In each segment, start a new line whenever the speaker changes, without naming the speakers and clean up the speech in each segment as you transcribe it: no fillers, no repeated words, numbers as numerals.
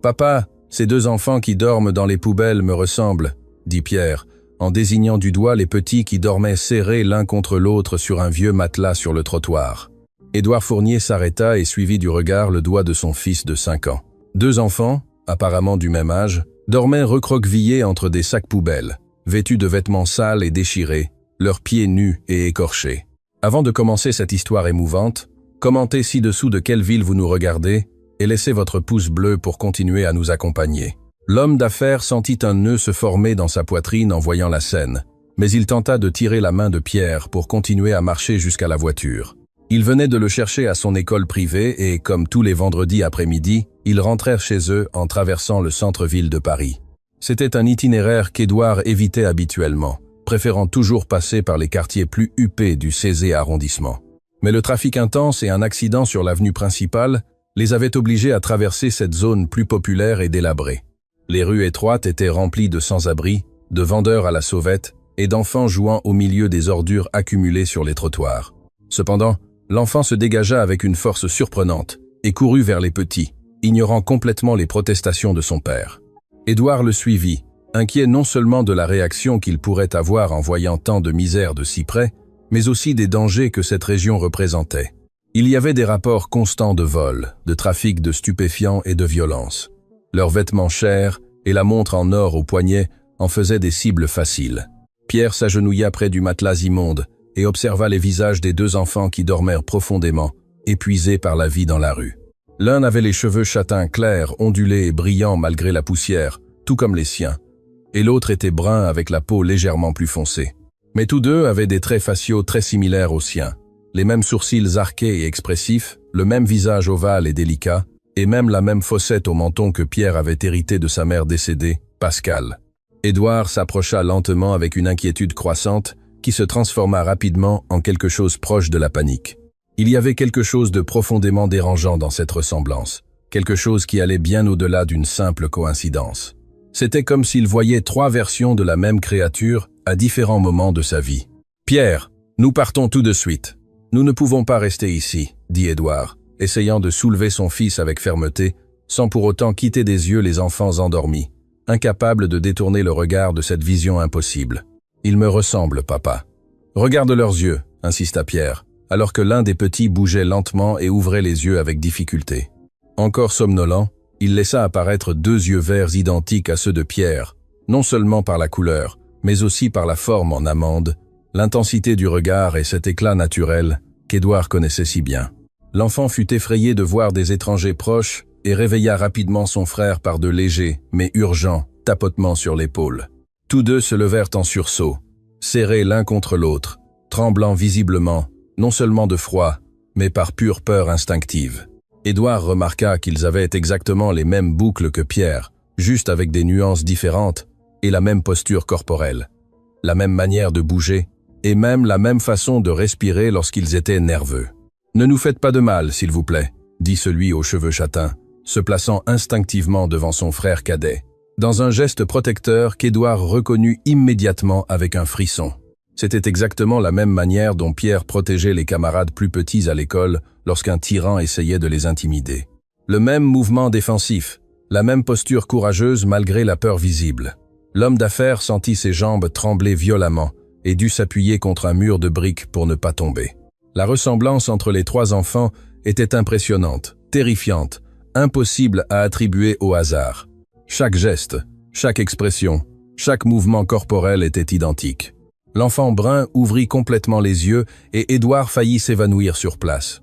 « Papa, ces deux enfants qui dorment dans les poubelles me ressemblent, » dit Pierre, en désignant du doigt les petits qui dormaient serrés l'un contre l'autre sur un vieux matelas sur le trottoir. Édouard Fournier s'arrêta et suivit du regard le doigt de son fils de 5 ans. Deux enfants, apparemment du même âge, dormaient recroquevillés entre des sacs poubelles, vêtus de vêtements sales et déchirés, leurs pieds nus et écorchés. Avant de commencer cette histoire émouvante, commentez ci-dessous de quelle ville vous nous regardez et laissez votre pouce bleu pour continuer à nous accompagner. L'homme d'affaires sentit un nœud se former dans sa poitrine en voyant la scène, mais il tenta de tirer la main de Pierre pour continuer à marcher jusqu'à la voiture. Il venait de le chercher à son école privée et, comme tous les vendredis après-midi, ils rentrèrent chez eux en traversant le centre-ville de Paris. C'était un itinéraire qu'Édouard évitait habituellement, préférant toujours passer par les quartiers plus huppés du 16e arrondissement. Mais le trafic intense et un accident sur l'avenue principale les avaient obligés à traverser cette zone plus populaire et délabrée. Les rues étroites étaient remplies de sans-abri, de vendeurs à la sauvette et d'enfants jouant au milieu des ordures accumulées sur les trottoirs. Cependant, l'enfant se dégagea avec une force surprenante et courut vers les petits, ignorant complètement les protestations de son père. Édouard le suivit, inquiet non seulement de la réaction qu'il pourrait avoir en voyant tant de misère de si près, mais aussi des dangers que cette région représentait. Il y avait des rapports constants de vol, de trafic de stupéfiants et de violence. Leurs vêtements chers et la montre en or au poignet en faisaient des cibles faciles. Pierre s'agenouilla près du matelas immonde et observa les visages des deux enfants qui dormaient profondément, épuisés par la vie dans la rue. L'un avait les cheveux châtains clairs, ondulés et brillants malgré la poussière, tout comme les siens, et l'autre était brun avec la peau légèrement plus foncée. Mais tous deux avaient des traits faciaux très similaires aux siens, les mêmes sourcils arqués et expressifs, le même visage ovale et délicat, et même la même fossette au menton que Pierre avait hérité de sa mère décédée, Pascal. Édouard s'approcha lentement avec une inquiétude croissante qui se transforma rapidement en quelque chose proche de la panique. Il y avait quelque chose de profondément dérangeant dans cette ressemblance, quelque chose qui allait bien au-delà d'une simple coïncidence. C'était comme s'il voyait 3 versions de la même créature à différents moments de sa vie. « Pierre, nous partons tout de suite. Nous ne pouvons pas rester ici, » dit Édouard, essayant de soulever son fils avec fermeté, sans pour autant quitter des yeux les enfants endormis, incapables de détourner le regard de cette vision impossible. « Ils me ressemblent, papa. »« Regarde leurs yeux, » insista Pierre, alors que l'un des petits bougeait lentement et ouvrait les yeux avec difficulté. Encore somnolent, il laissa apparaître 2 yeux verts identiques à ceux de Pierre, non seulement par la couleur, mais aussi par la forme en amande, l'intensité du regard et cet éclat naturel qu'Édouard connaissait si bien. L'enfant fut effrayé de voir des étrangers proches et réveilla rapidement son frère par de légers, mais urgents, tapotements sur l'épaule. Tous deux se levèrent en sursaut, serrés l'un contre l'autre, tremblant visiblement, non seulement de froid, mais par pure peur instinctive. Édouard remarqua qu'ils avaient exactement les mêmes boucles que Pierre, juste avec des nuances différentes, et la même posture corporelle, la même manière de bouger, et même la même façon de respirer lorsqu'ils étaient nerveux. « Ne nous faites pas de mal, s'il vous plaît, » dit celui aux cheveux châtains, se plaçant instinctivement devant son frère cadet, dans un geste protecteur qu'Édouard reconnut immédiatement avec un frisson. C'était exactement la même manière dont Pierre protégeait les camarades plus petits à l'école lorsqu'un tyran essayait de les intimider. Le même mouvement défensif, la même posture courageuse malgré la peur visible. L'homme d'affaires sentit ses jambes trembler violemment et dut s'appuyer contre un mur de briques pour ne pas tomber. La ressemblance entre les 3 enfants était impressionnante, terrifiante, impossible à attribuer au hasard. Chaque geste, chaque expression, chaque mouvement corporel était identique. L'enfant brun ouvrit complètement les yeux et Édouard faillit s'évanouir sur place.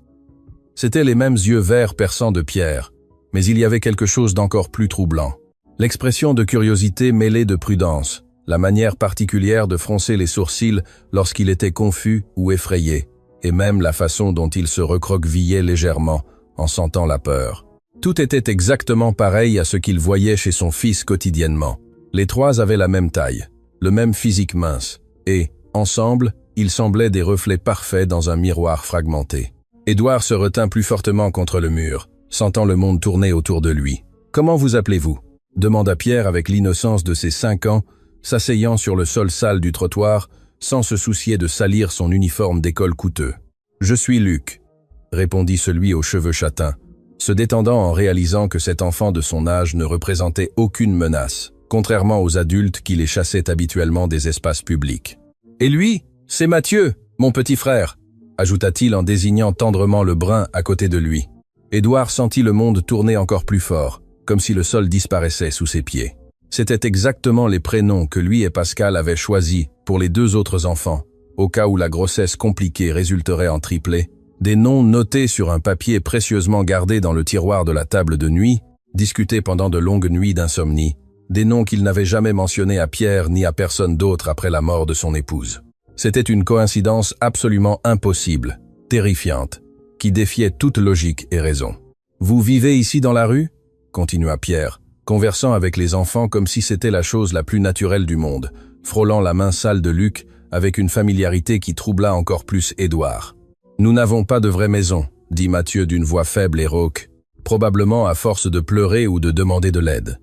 C'étaient les mêmes yeux verts perçants de Pierre, mais il y avait quelque chose d'encore plus troublant. L'expression de curiosité mêlée de prudence, la manière particulière de froncer les sourcils lorsqu'il était confus ou effrayé, et même la façon dont il se recroquevillait légèrement en sentant la peur. Tout était exactement pareil à ce qu'il voyait chez son fils quotidiennement. Les 3 avaient la même taille, le même physique mince, et, ensemble, ils semblaient des reflets parfaits dans un miroir fragmenté. Édouard se retint plus fortement contre le mur, sentant le monde tourner autour de lui. « Comment vous appelez-vous » demanda Pierre avec l'innocence de ses 5 ans, s'asseyant sur le sol sale du trottoir, sans se soucier de salir son uniforme d'école coûteux. « Je suis Luc », répondit celui aux cheveux châtains, se détendant en réalisant que cet enfant de son âge ne représentait aucune menace, contrairement aux adultes qui les chassaient habituellement des espaces publics. « Et lui, c'est Mathieu, mon petit frère », ajouta-t-il en désignant tendrement le brun à côté de lui. Édouard sentit le monde tourner encore plus fort, comme si le sol disparaissait sous ses pieds. C'étaient exactement les prénoms que lui et Pascal avaient choisis pour les deux autres enfants, au cas où la grossesse compliquée résulterait en triplé, des noms notés sur un papier précieusement gardé dans le tiroir de la table de nuit, discutés pendant de longues nuits d'insomnie, des noms qu'il n'avait jamais mentionnés à Pierre ni à personne d'autre après la mort de son épouse. C'était une coïncidence absolument impossible, terrifiante, qui défiait toute logique et raison. « Vous vivez ici dans la rue ?» continua Pierre, conversant avec les enfants comme si c'était la chose la plus naturelle du monde, frôlant la main sale de Luc avec une familiarité qui troubla encore plus Édouard. « Nous n'avons pas de vraie maison, » dit Mathieu d'une voix faible et rauque, probablement à force de pleurer ou de demander de l'aide.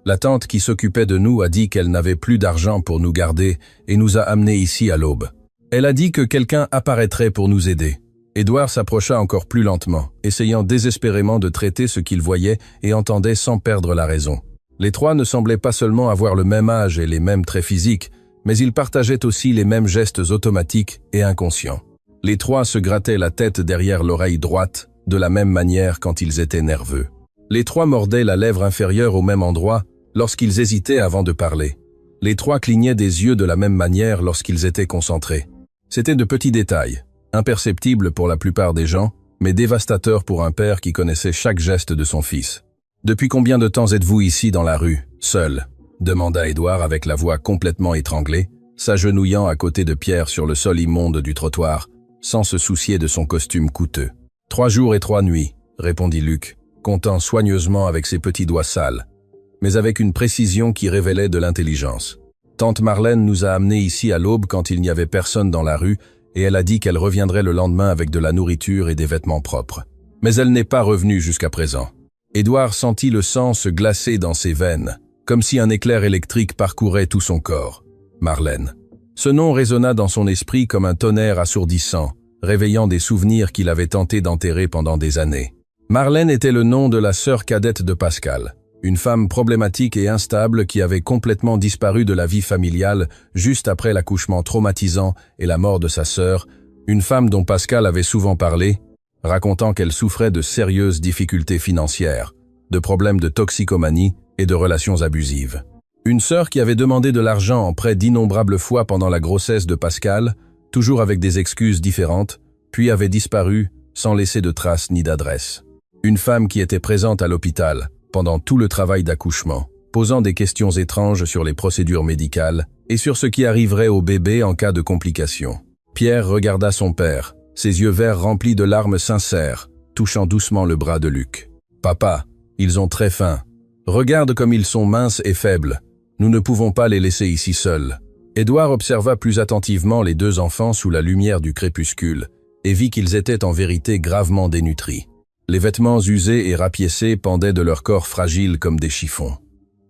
La tante qui s'occupait de nous a dit qu'elle n'avait plus d'argent pour nous garder et nous a amenés ici à l'aube. Elle a dit que quelqu'un apparaîtrait pour nous aider. Édouard s'approcha encore plus lentement, essayant désespérément de traiter ce qu'il voyait et entendait sans perdre la raison. Les trois ne semblaient pas seulement avoir le même âge et les mêmes traits physiques, mais ils partageaient aussi les mêmes gestes automatiques et inconscients. Les trois se grattaient la tête derrière l'oreille droite, de la même manière quand ils étaient nerveux. Les trois mordaient la lèvre inférieure au même endroit lorsqu'ils hésitaient avant de parler. Les trois clignaient des yeux de la même manière lorsqu'ils étaient concentrés. C'étaient de petits détails, imperceptibles pour la plupart des gens, mais dévastateurs pour un père qui connaissait chaque geste de son fils. « Depuis combien de temps êtes-vous ici dans la rue, seul ?» demanda Édouard avec la voix complètement étranglée, s'agenouillant à côté de Pierre sur le sol immonde du trottoir, sans se soucier de son costume coûteux. « 3 jours et 3 nuits, répondit Luc, comptant soigneusement avec ses petits doigts sales, mais avec une précision qui révélait de l'intelligence. Tante Marlène nous a amenés ici à l'aube quand il n'y avait personne dans la rue, et elle a dit qu'elle reviendrait le lendemain avec de la nourriture et des vêtements propres. Mais elle n'est pas revenue jusqu'à présent. » Édouard sentit le sang se glacer dans ses veines, comme si un éclair électrique parcourait tout son corps. Marlène. Ce nom résonna dans son esprit comme un tonnerre assourdissant, réveillant des souvenirs qu'il avait tenté d'enterrer pendant des années. Marlène était le nom de la sœur cadette de Pascal, une femme problématique et instable qui avait complètement disparu de la vie familiale juste après l'accouchement traumatisant et la mort de sa sœur, une femme dont Pascal avait souvent parlé, racontant qu'elle souffrait de sérieuses difficultés financières, de problèmes de toxicomanie et de relations abusives. Une sœur qui avait demandé de l'argent en prêt d'innombrables fois pendant la grossesse de Pascal, toujours avec des excuses différentes, puis avait disparu sans laisser de traces ni d'adresse. Une femme qui était présente à l'hôpital pendant tout le travail d'accouchement, posant des questions étranges sur les procédures médicales et sur ce qui arriverait au bébé en cas de complications. Pierre regarda son père, ses yeux verts remplis de larmes sincères, touchant doucement le bras de Luc. « Papa, ils ont très faim. Regarde comme ils sont minces et faibles. Nous ne pouvons pas les laisser ici seuls. » Édouard observa plus attentivement les deux enfants sous la lumière du crépuscule et vit qu'ils étaient en vérité gravement dénutris. Les vêtements usés et rapiécés pendaient de leur corps fragile comme des chiffons.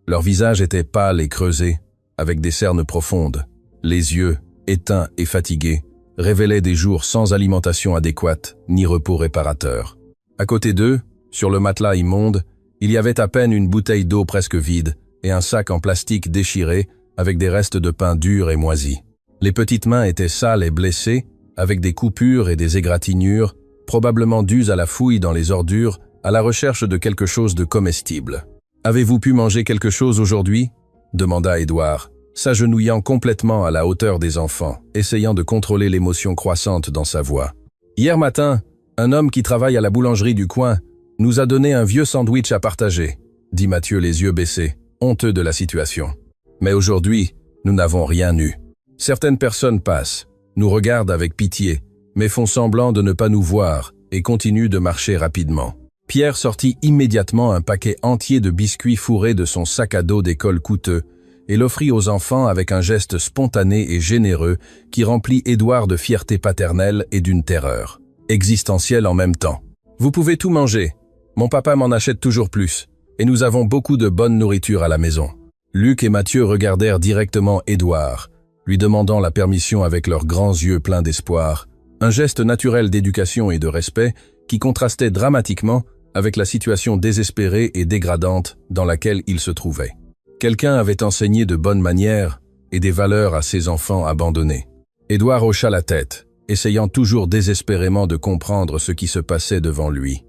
Leur visage était pâle et creusé, avec des cernes profondes. Les yeux, éteints et fatigués, révélaient des jours sans alimentation adéquate ni repos réparateur. À côté d'eux, sur le matelas immonde, il y avait à peine une bouteille d'eau presque vide et un sac en plastique déchiré avec des restes de pain dur et moisi. Les petites mains étaient sales et blessées, avec des coupures et des égratignures, probablement dues à la fouille dans les ordures, à la recherche de quelque chose de comestible. « Avez-vous pu manger quelque chose aujourd'hui ?» demanda Édouard, s'agenouillant complètement à la hauteur des enfants, essayant de contrôler l'émotion croissante dans sa voix. « Hier matin, un homme qui travaille à la boulangerie du coin nous a donné un vieux sandwich à partager, » dit Mathieu les yeux baissés, honteux de la situation. « Mais aujourd'hui, nous n'avons rien eu. Certaines personnes passent, nous regardent avec pitié, mais font semblant de ne pas nous voir et continuent de marcher rapidement. » Pierre sortit immédiatement un paquet entier de biscuits fourrés de son sac à dos d'école coûteux et l'offrit aux enfants avec un geste spontané et généreux qui remplit Édouard de fierté paternelle et d'une terreur, existentielle en même temps. « Vous pouvez tout manger. Mon papa m'en achète toujours plus, et nous avons beaucoup de bonne nourriture à la maison. » Luc et Mathieu regardèrent directement Édouard, lui demandant la permission avec leurs grands yeux pleins d'espoir, un geste naturel d'éducation et de respect qui contrastait dramatiquement avec la situation désespérée et dégradante dans laquelle il se trouvait. Quelqu'un avait enseigné de bonnes manières et des valeurs à ses enfants abandonnés. Édouard hocha la tête, essayant toujours désespérément de comprendre ce qui se passait devant lui.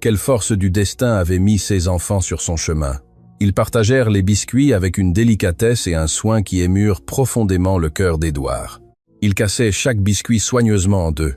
Quelle force du destin avait mis ses enfants sur son chemin? Ils partagèrent les biscuits avec une délicatesse et un soin qui émurent profondément le cœur d'Édouard. Ils cassaient chaque biscuit soigneusement en deux.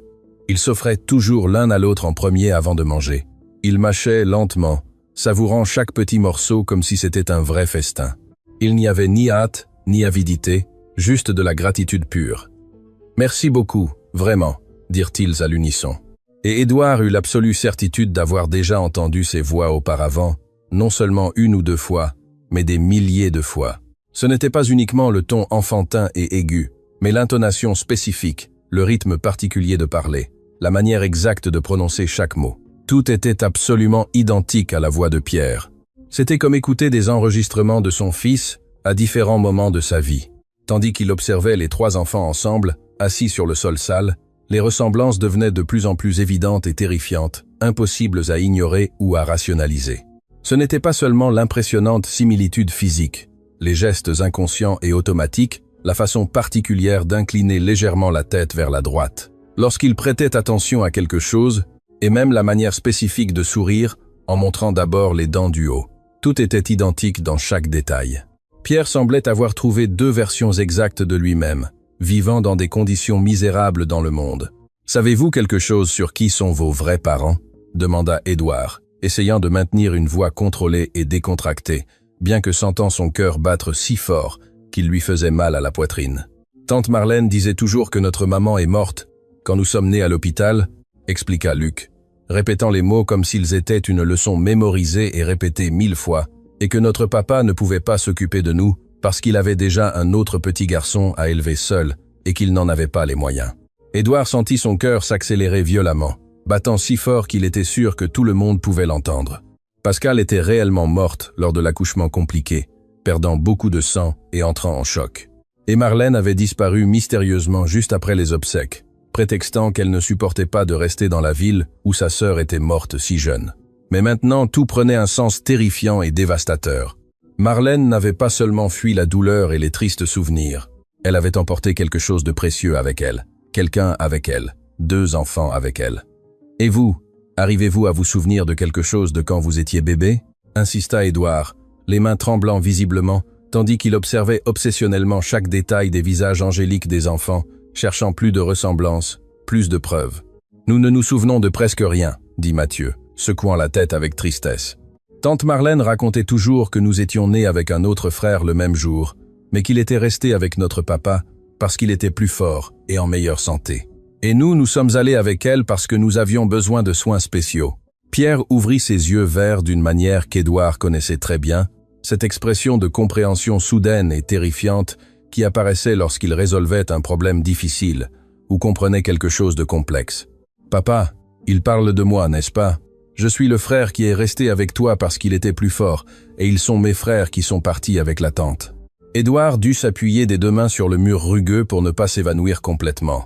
Ils s'offraient toujours l'un à l'autre en premier avant de manger. Ils mâchaient lentement, savourant chaque petit morceau comme si c'était un vrai festin. Il n'y avait ni hâte, ni avidité, juste de la gratitude pure. « Merci beaucoup, vraiment », dirent-ils à l'unisson. Et Édouard eut l'absolue certitude d'avoir déjà entendu ces voix auparavant, non seulement une ou deux fois, mais des milliers de fois. Ce n'était pas uniquement le ton enfantin et aigu, mais l'intonation spécifique, le rythme particulier de parler, la manière exacte de prononcer chaque mot. Tout était absolument identique à la voix de Pierre. C'était comme écouter des enregistrements de son fils à différents moments de sa vie. Tandis qu'il observait les trois enfants ensemble, assis sur le sol sale, les ressemblances devenaient de plus en plus évidentes et terrifiantes, impossibles à ignorer ou à rationaliser. Ce n'était pas seulement l'impressionnante similitude physique, les gestes inconscients et automatiques, la façon particulière d'incliner légèrement la tête vers la droite, lorsqu'il prêtait attention à quelque chose, et même la manière spécifique de sourire en montrant d'abord les dents du haut. Tout était identique dans chaque détail. Pierre semblait avoir trouvé deux versions exactes de lui-même, vivant dans des conditions misérables dans le monde. « Savez-vous quelque chose sur qui sont vos vrais parents ?» demanda Édouard, essayant de maintenir une voix contrôlée et décontractée, bien que sentant son cœur battre si fort qu'il lui faisait mal à la poitrine. « Tante Marlène disait toujours que notre maman est morte quand nous sommes nés à l'hôpital, » expliqua Luc, répétant les mots comme s'ils étaient une leçon mémorisée et répétée 1000 fois, et que notre papa ne pouvait pas s'occuper de nous parce qu'il avait déjà un autre petit garçon à élever seul et qu'il n'en avait pas les moyens. Édouard sentit son cœur s'accélérer violemment, battant si fort qu'il était sûr que tout le monde pouvait l'entendre. Pascal était réellement morte lors de l'accouchement compliqué, perdant beaucoup de sang et entrant en choc. Et Marlène avait disparu mystérieusement juste après les obsèques, prétextant qu'elle ne supportait pas de rester dans la ville où sa sœur était morte si jeune. Mais maintenant, tout prenait un sens terrifiant et dévastateur. Marlène n'avait pas seulement fui la douleur et les tristes souvenirs. Elle avait emporté quelque chose de précieux avec elle, quelqu'un avec elle, 2 enfants avec elle. « Et vous, arrivez-vous à vous souvenir de quelque chose de quand vous étiez bébé ?» insista Édouard, les mains tremblant visiblement, tandis qu'il observait obsessionnellement chaque détail des visages angéliques des enfants, cherchant plus de ressemblances, plus de preuves. « Nous ne nous souvenons de presque rien, » dit Mathieu, secouant la tête avec tristesse. Tante Marlène racontait toujours que nous étions nés avec un autre frère le même jour, mais qu'il était resté avec notre papa parce qu'il était plus fort et en meilleure santé. Et nous sommes allés avec elle parce que nous avions besoin de soins spéciaux. Pierre ouvrit ses yeux verts d'une manière qu'Édouard connaissait très bien, cette expression de compréhension soudaine et terrifiante qui apparaissait lorsqu'il résolvait un problème difficile ou comprenait quelque chose de complexe. « Papa, il parle de moi, n'est-ce pas ? Je suis le frère qui est resté avec toi parce qu'il était plus fort, et ils sont mes frères qui sont partis avec la tante. » Édouard dut s'appuyer des 2 mains sur le mur rugueux pour ne pas s'évanouir complètement.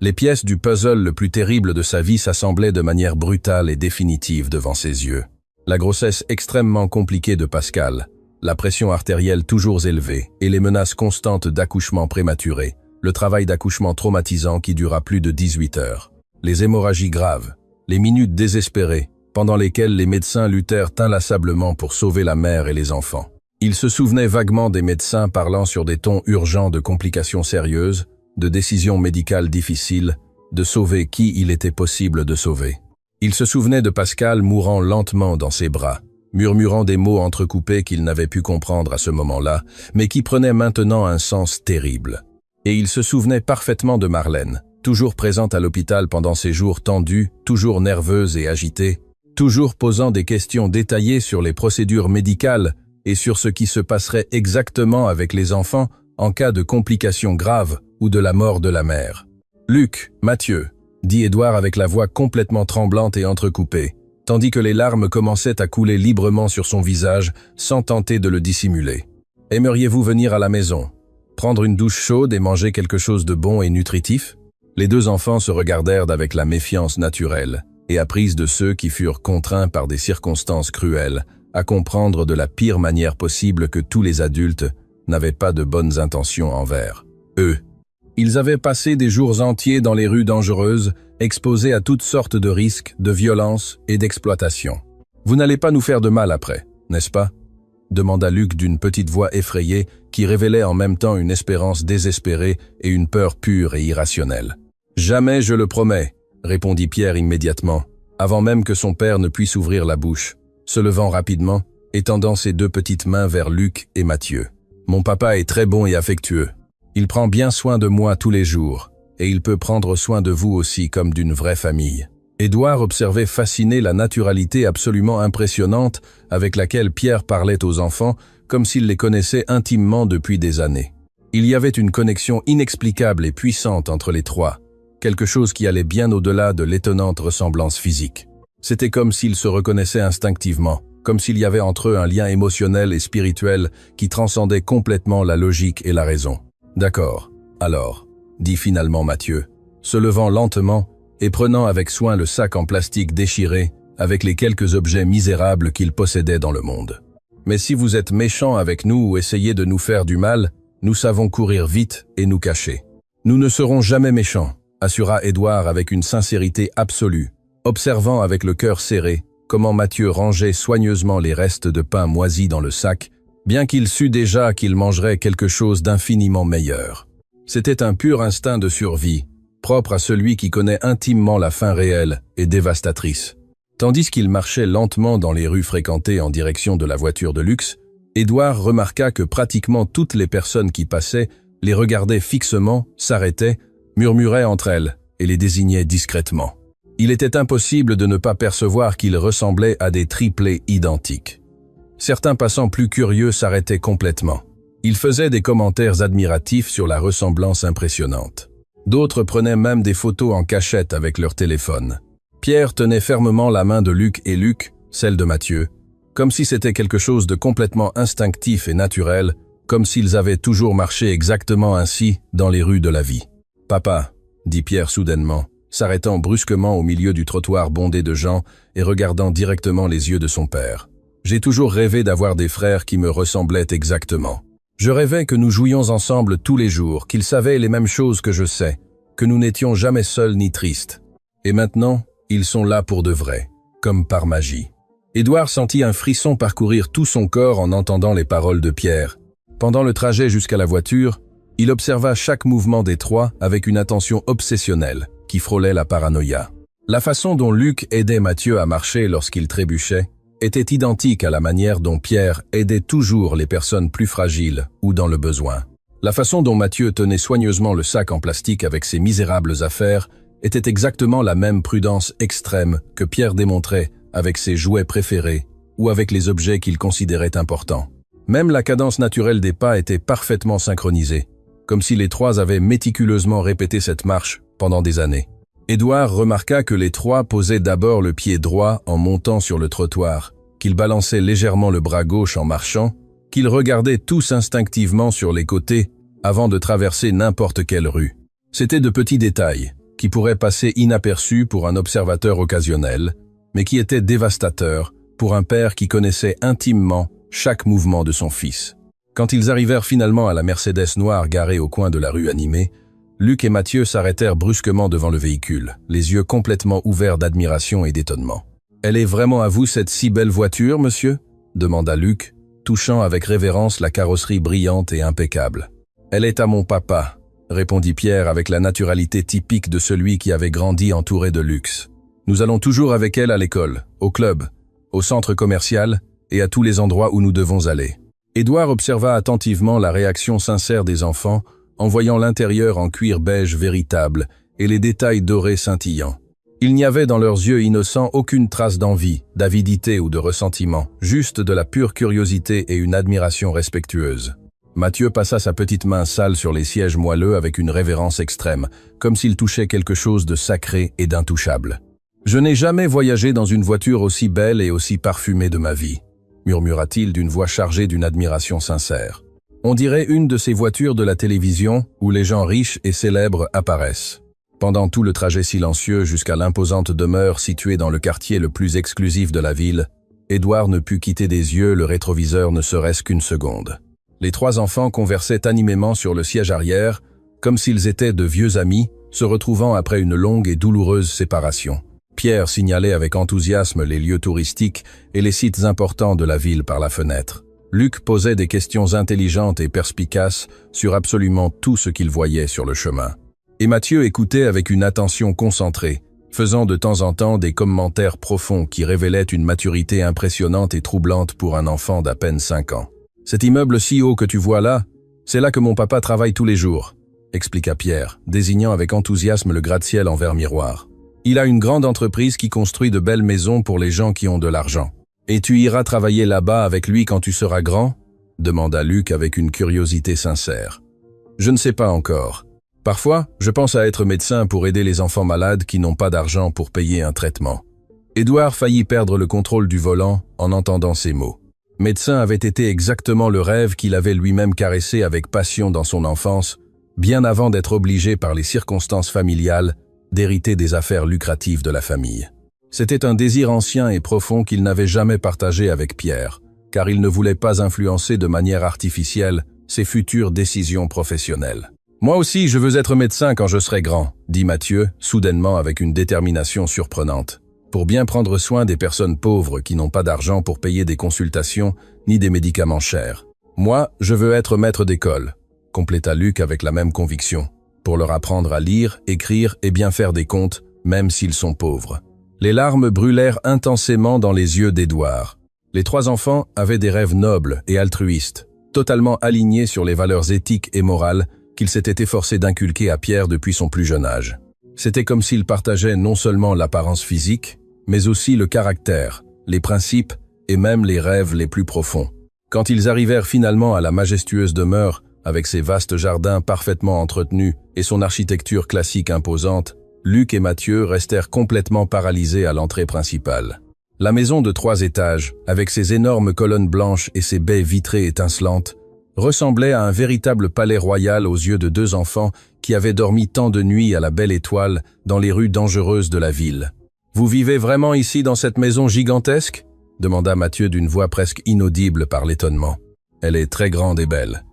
Les pièces du puzzle le plus terrible de sa vie s'assemblaient de manière brutale et définitive devant ses yeux. La grossesse extrêmement compliquée de Pascal, la pression artérielle toujours élevée et les menaces constantes d'accouchement prématuré, le travail d'accouchement traumatisant qui dura plus de 18 heures, les hémorragies graves, les minutes désespérées, pendant lesquelles les médecins luttèrent inlassablement pour sauver la mère et les enfants. Il se souvenait vaguement des médecins parlant sur des tons urgents de complications sérieuses, de décisions médicales difficiles, de sauver qui il était possible de sauver. Il se souvenait de Pascal mourant lentement dans ses bras, murmurant des mots entrecoupés qu'il n'avait pu comprendre à ce moment-là, mais qui prenaient maintenant un sens terrible. Et il se souvenait parfaitement de Marlène, toujours présente à l'hôpital pendant ces jours tendus, toujours nerveuse et agitée, toujours posant des questions détaillées sur les procédures médicales et sur ce qui se passerait exactement avec les enfants en cas de complications graves ou de la mort de la mère. « Luc, Mathieu », dit Édouard avec la voix complètement tremblante et entrecoupée, tandis que les larmes commençaient à couler librement sur son visage sans tenter de le dissimuler. « Aimeriez-vous venir à la maison, prendre une douche chaude et manger quelque chose de bon et nutritif ?» Les 2 enfants se regardèrent avec la méfiance naturelle, et apprise de ceux qui furent contraints par des circonstances cruelles à comprendre de la pire manière possible que tous les adultes n'avaient pas de bonnes intentions envers eux. Ils avaient passé des jours entiers dans les rues dangereuses, exposés à toutes sortes de risques, de violences et d'exploitation. « Vous n'allez pas nous faire de mal après, n'est-ce pas ?» demanda Luc d'une petite voix effrayée qui révélait en même temps une espérance désespérée et une peur pure et irrationnelle. « Jamais, je le promets », répondit Pierre immédiatement, avant même que son père ne puisse ouvrir la bouche, se levant rapidement et tendant ses deux petites mains vers Luc et Mathieu. « Mon papa est très bon et affectueux. Il prend bien soin de moi tous les jours, et il peut prendre soin de vous aussi comme d'une vraie famille. » Édouard observait fasciné la naturalité absolument impressionnante avec laquelle Pierre parlait aux enfants, comme s'il les connaissait intimement depuis des années. Il y avait une connexion inexplicable et puissante entre les trois, quelque chose qui allait bien au-delà de l'étonnante ressemblance physique. C'était comme s'ils se reconnaissaient instinctivement, comme s'il y avait entre eux un lien émotionnel et spirituel qui transcendait complètement la logique et la raison. « D'accord, alors, » dit finalement Mathieu, se levant lentement et prenant avec soin le sac en plastique déchiré avec les quelques objets misérables qu'il possédait dans le monde. « Mais si vous êtes méchants avec nous ou essayez de nous faire du mal, nous savons courir vite et nous cacher. »« Nous ne serons jamais méchants », assura Édouard avec une sincérité absolue, observant avec le cœur serré comment Mathieu rangeait soigneusement les restes de pain moisis dans le sac, bien qu'il sût déjà qu'il mangerait quelque chose d'infiniment meilleur. C'était un pur instinct de survie, propre à celui qui connaît intimement la faim réelle et dévastatrice. Tandis qu'il marchait lentement dans les rues fréquentées en direction de la voiture de luxe, Édouard remarqua que pratiquement toutes les personnes qui passaient les regardaient fixement, s'arrêtaient, murmuraient entre elles et les désignaient discrètement. Il était impossible de ne pas percevoir qu'ils ressemblaient à des triplés identiques. Certains passants plus curieux s'arrêtaient complètement. Ils faisaient des commentaires admiratifs sur la ressemblance impressionnante. D'autres prenaient même des photos en cachette avec leur téléphone. Pierre tenait fermement la main de Luc et Luc, celle de Mathieu, comme si c'était quelque chose de complètement instinctif et naturel, comme s'ils avaient toujours marché exactement ainsi dans les rues de la vie. « Papa », dit Pierre soudainement, s'arrêtant brusquement au milieu du trottoir bondé de gens et regardant directement les yeux de son père. « J'ai toujours rêvé d'avoir des frères qui me ressemblaient exactement. Je rêvais que nous jouions ensemble tous les jours, qu'ils savaient les mêmes choses que je sais, que nous n'étions jamais seuls ni tristes. Et maintenant, ils sont là pour de vrai, comme par magie. » Édouard sentit un frisson parcourir tout son corps en entendant les paroles de Pierre. Pendant le trajet jusqu'à la voiture, il observa chaque mouvement des trois avec une attention obsessionnelle qui frôlait la paranoïa. La façon dont Luc aidait Mathieu à marcher lorsqu'il trébuchait était identique à la manière dont Pierre aidait toujours les personnes plus fragiles ou dans le besoin. La façon dont Mathieu tenait soigneusement le sac en plastique avec ses misérables affaires était exactement la même prudence extrême que Pierre démontrait avec ses jouets préférés ou avec les objets qu'il considérait importants. Même la cadence naturelle des pas était parfaitement synchronisée, comme si les trois avaient méticuleusement répété cette marche pendant des années. Édouard remarqua que les trois posaient d'abord le pied droit en montant sur le trottoir, qu'ils balançaient légèrement le bras gauche en marchant, qu'ils regardaient tous instinctivement sur les côtés avant de traverser n'importe quelle rue. C'étaient de petits détails qui pourraient passer inaperçus pour un observateur occasionnel, mais qui étaient dévastateurs pour un père qui connaissait intimement chaque mouvement de son fils. Quand ils arrivèrent finalement à la Mercedes noire garée au coin de la rue animée, Luc et Mathieu s'arrêtèrent brusquement devant le véhicule, les yeux complètement ouverts d'admiration et d'étonnement. « Elle est vraiment à vous cette si belle voiture, monsieur ?» demanda Luc, touchant avec révérence la carrosserie brillante et impeccable. « Elle est à mon papa », répondit Pierre avec la naturalité typique de celui qui avait grandi entouré de luxe. « Nous allons toujours avec elle à l'école, au club, au centre commercial et à tous les endroits où nous devons aller. » Édouard observa attentivement la réaction sincère des enfants en voyant l'intérieur en cuir beige véritable et les détails dorés scintillants. Il n'y avait dans leurs yeux innocents aucune trace d'envie, d'avidité ou de ressentiment, juste de la pure curiosité et une admiration respectueuse. Mathieu passa sa petite main sale sur les sièges moelleux avec une révérence extrême, comme s'il touchait quelque chose de sacré et d'intouchable. « Je n'ai jamais voyagé dans une voiture aussi belle et aussi parfumée de ma vie, » murmura-t-il d'une voix chargée d'une admiration sincère. « On dirait une de ces voitures de la télévision où les gens riches et célèbres apparaissent. » Pendant tout le trajet silencieux jusqu'à l'imposante demeure située dans le quartier le plus exclusif de la ville, Édouard ne put quitter des yeux le rétroviseur ne serait-ce qu'une seconde. Les trois enfants conversaient animément sur le siège arrière, comme s'ils étaient de vieux amis, se retrouvant après une longue et douloureuse séparation. Pierre signalait avec enthousiasme les lieux touristiques et les sites importants de la ville par la fenêtre. Luc posait des questions intelligentes et perspicaces sur absolument tout ce qu'il voyait sur le chemin. Et Mathieu écoutait avec une attention concentrée, faisant de temps en temps des commentaires profonds qui révélaient une maturité impressionnante et troublante pour un enfant d'à peine 5 ans. « Cet immeuble si haut que tu vois là, c'est là que mon papa travaille tous les jours », expliqua Pierre, désignant avec enthousiasme le gratte-ciel en verre miroir. « Il a une grande entreprise qui construit de belles maisons pour les gens qui ont de l'argent. Et tu iras travailler là-bas avec lui quand tu seras grand ?» demanda Luc avec une curiosité sincère. « Je ne sais pas encore. Parfois, je pense à être médecin pour aider les enfants malades qui n'ont pas d'argent pour payer un traitement. » Édouard faillit perdre le contrôle du volant en entendant ces mots. Médecin avait été exactement le rêve qu'il avait lui-même caressé avec passion dans son enfance, bien avant d'être obligé par les circonstances familiales d'hériter des affaires lucratives de la famille. C'était un désir ancien et profond qu'il n'avait jamais partagé avec Pierre, car il ne voulait pas influencer de manière artificielle ses futures décisions professionnelles. « Moi aussi, je veux être médecin quand je serai grand », dit Mathieu, soudainement avec une détermination surprenante, pour bien prendre soin des personnes pauvres qui n'ont pas d'argent pour payer des consultations ni des médicaments chers. « Moi, je veux être maître d'école », compléta Luc avec la même conviction, pour leur apprendre à lire, écrire et bien faire des comptes, même s'ils sont pauvres. Les larmes brûlèrent intensément dans les yeux d'Édouard. Les trois enfants avaient des rêves nobles et altruistes, totalement alignés sur les valeurs éthiques et morales qu'il s'était efforcé d'inculquer à Pierre depuis son plus jeune âge. C'était comme s'ils partageaient non seulement l'apparence physique, mais aussi le caractère, les principes et même les rêves les plus profonds. Quand ils arrivèrent finalement à la majestueuse demeure, avec ses vastes jardins parfaitement entretenus et son architecture classique imposante, Luc et Mathieu restèrent complètement paralysés à l'entrée principale. La maison de 3 étages, avec ses énormes colonnes blanches et ses baies vitrées étincelantes, ressemblait à un véritable palais royal aux yeux de 2 enfants qui avaient dormi tant de nuits à la belle étoile dans les rues dangereuses de la ville. « Vous vivez vraiment ici dans cette maison gigantesque ?» demanda Mathieu d'une voix presque inaudible par l'étonnement. « Elle est très grande et belle.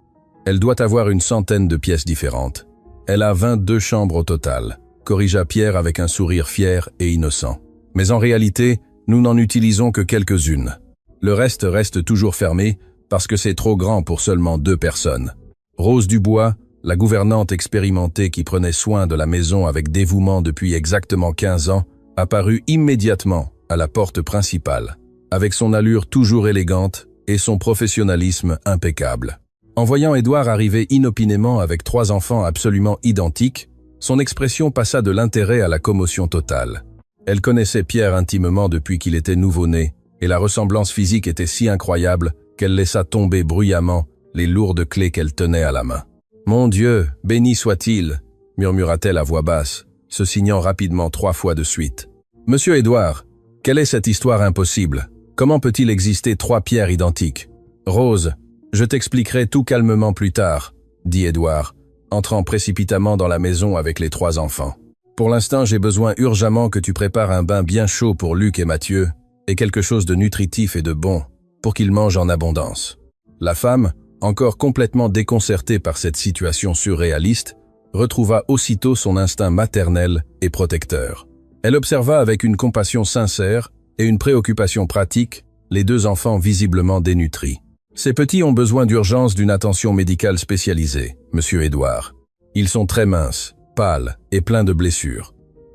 Elle doit avoir une centaine de pièces différentes. Elle a 22 chambres au total, » corrigea Pierre avec un sourire fier et innocent. « Mais en réalité, nous n'en utilisons que quelques-unes. Le reste toujours fermé, parce que c'est trop grand pour seulement 2 personnes. » Rose Dubois, la gouvernante expérimentée qui prenait soin de la maison avec dévouement depuis exactement 15 ans, apparut immédiatement à la porte principale, avec son allure toujours élégante et son professionnalisme impeccable. En voyant Édouard arriver inopinément avec 3 enfants absolument identiques, son expression passa de l'intérêt à la commotion totale. Elle connaissait Pierre intimement depuis qu'il était nouveau-né, et la ressemblance physique était si incroyable qu'elle laissa tomber bruyamment les lourdes clés qu'elle tenait à la main. « Mon Dieu, béni soit-il » murmura-t-elle à voix basse, se signant rapidement 3 fois de suite. « Monsieur Édouard, quelle est cette histoire impossible? Comment peut-il exister 3 pierres identiques? »« Rose, je t'expliquerai tout calmement plus tard, » dit Édouard, entrant précipitamment dans la maison avec les 3 enfants. « Pour l'instant, j'ai besoin urgemment que tu prépares un bain bien chaud pour Luc et Mathieu, et quelque chose de nutritif et de bon, pour qu'ils mangent en abondance. » La femme, encore complètement déconcertée par cette situation surréaliste, retrouva aussitôt son instinct maternel et protecteur. Elle observa avec une compassion sincère et une préoccupation pratique les 2 enfants visiblement dénutris. « Ces petits ont besoin d'urgence d'une attention médicale spécialisée, monsieur Édouard. Ils sont très minces, pâles et pleins de blessures.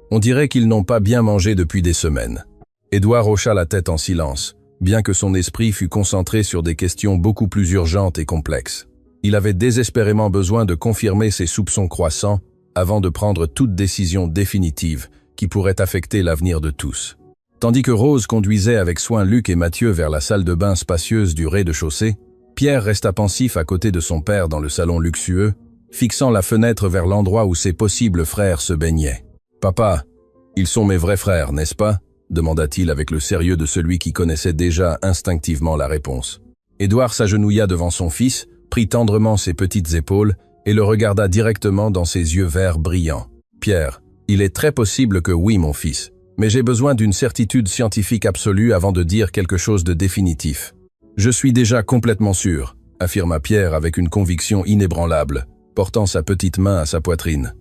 On dirait qu'ils n'ont pas bien mangé depuis des semaines. » Édouard hocha la tête en silence, bien que son esprit fût concentré sur des questions beaucoup plus urgentes et complexes. Il avait désespérément besoin de confirmer ses soupçons croissants avant de prendre toute décision définitive qui pourrait affecter l'avenir de tous. Tandis que Rose conduisait avec soin Luc et Mathieu vers la salle de bain spacieuse du rez-de-chaussée, Pierre resta pensif à côté de son père dans le salon luxueux, fixant la fenêtre vers l'endroit où ses possibles frères se baignaient. « Papa, ils sont mes vrais frères, n'est-ce pas ?» demanda-t-il avec le sérieux de celui qui connaissait déjà instinctivement la réponse. Édouard s'agenouilla devant son fils, prit tendrement ses petites épaules et le regarda directement dans ses yeux verts brillants. « Pierre, Il est très possible que oui, mon fils, mais j'ai besoin d'une certitude scientifique absolue avant de dire quelque chose de définitif. Je suis déjà complètement sûr, affirma Pierre avec une conviction inébranlable, portant sa petite main à sa poitrine.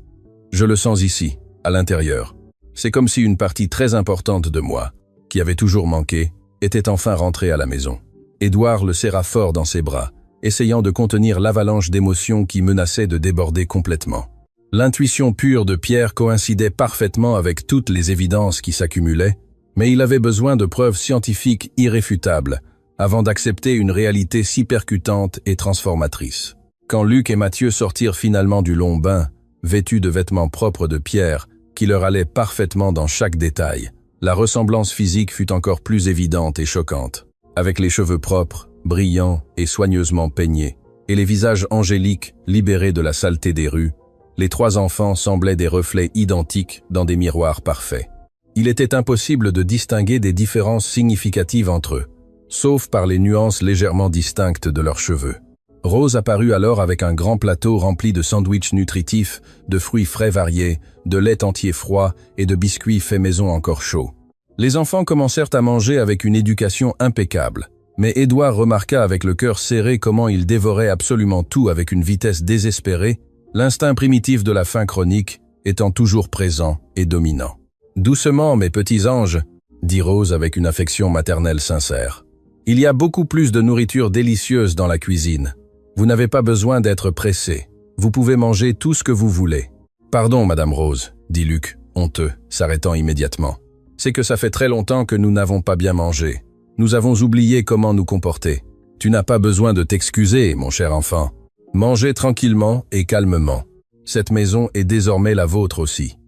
Je le sens ici, à l'intérieur. C'est comme si une partie très importante de moi, qui avait toujours manqué, était enfin rentrée à la maison. Édouard le serra fort dans ses bras, essayant de contenir l'avalanche d'émotions qui menaçait de déborder complètement. L'intuition pure de Pierre coïncidait parfaitement avec toutes les évidences qui s'accumulaient, mais il avait besoin de preuves scientifiques irréfutables avant d'accepter une réalité si percutante et transformatrice. Quand Luc et Mathieu sortirent finalement du long bain, vêtus de vêtements propres de Pierre, qui leur allaient parfaitement dans chaque détail, la ressemblance physique fut encore plus évidente et choquante. Avec les cheveux propres, brillants et soigneusement peignés, et les visages angéliques libérés de la saleté des rues, les trois enfants semblaient des reflets identiques dans des miroirs parfaits. Il était impossible de distinguer des différences significatives entre eux, sauf par les nuances légèrement distinctes de leurs cheveux. Rose apparut alors avec un grand plateau rempli de sandwichs nutritifs, de fruits frais variés, de lait entier froid et de biscuits faits maison encore chauds. Les enfants commencèrent à manger avec une éducation impeccable, mais Édouard remarqua avec le cœur serré comment ils dévoraient absolument tout avec une vitesse désespérée, l'instinct primitif de la faim chronique étant toujours présent et dominant. « Doucement, mes petits anges », dit Rose avec une affection maternelle sincère. « Il y a beaucoup plus de nourriture délicieuse dans la cuisine. Vous n'avez pas besoin d'être pressés. Vous pouvez manger tout ce que vous voulez. »« Pardon, Madame Rose, » dit Luc, honteux, s'arrêtant immédiatement. « C'est que ça fait très longtemps que nous n'avons pas bien mangé. Nous avons oublié comment nous comporter. Tu n'as pas besoin de t'excuser, mon cher enfant. Mangez tranquillement et calmement. Cette maison est désormais la vôtre aussi. »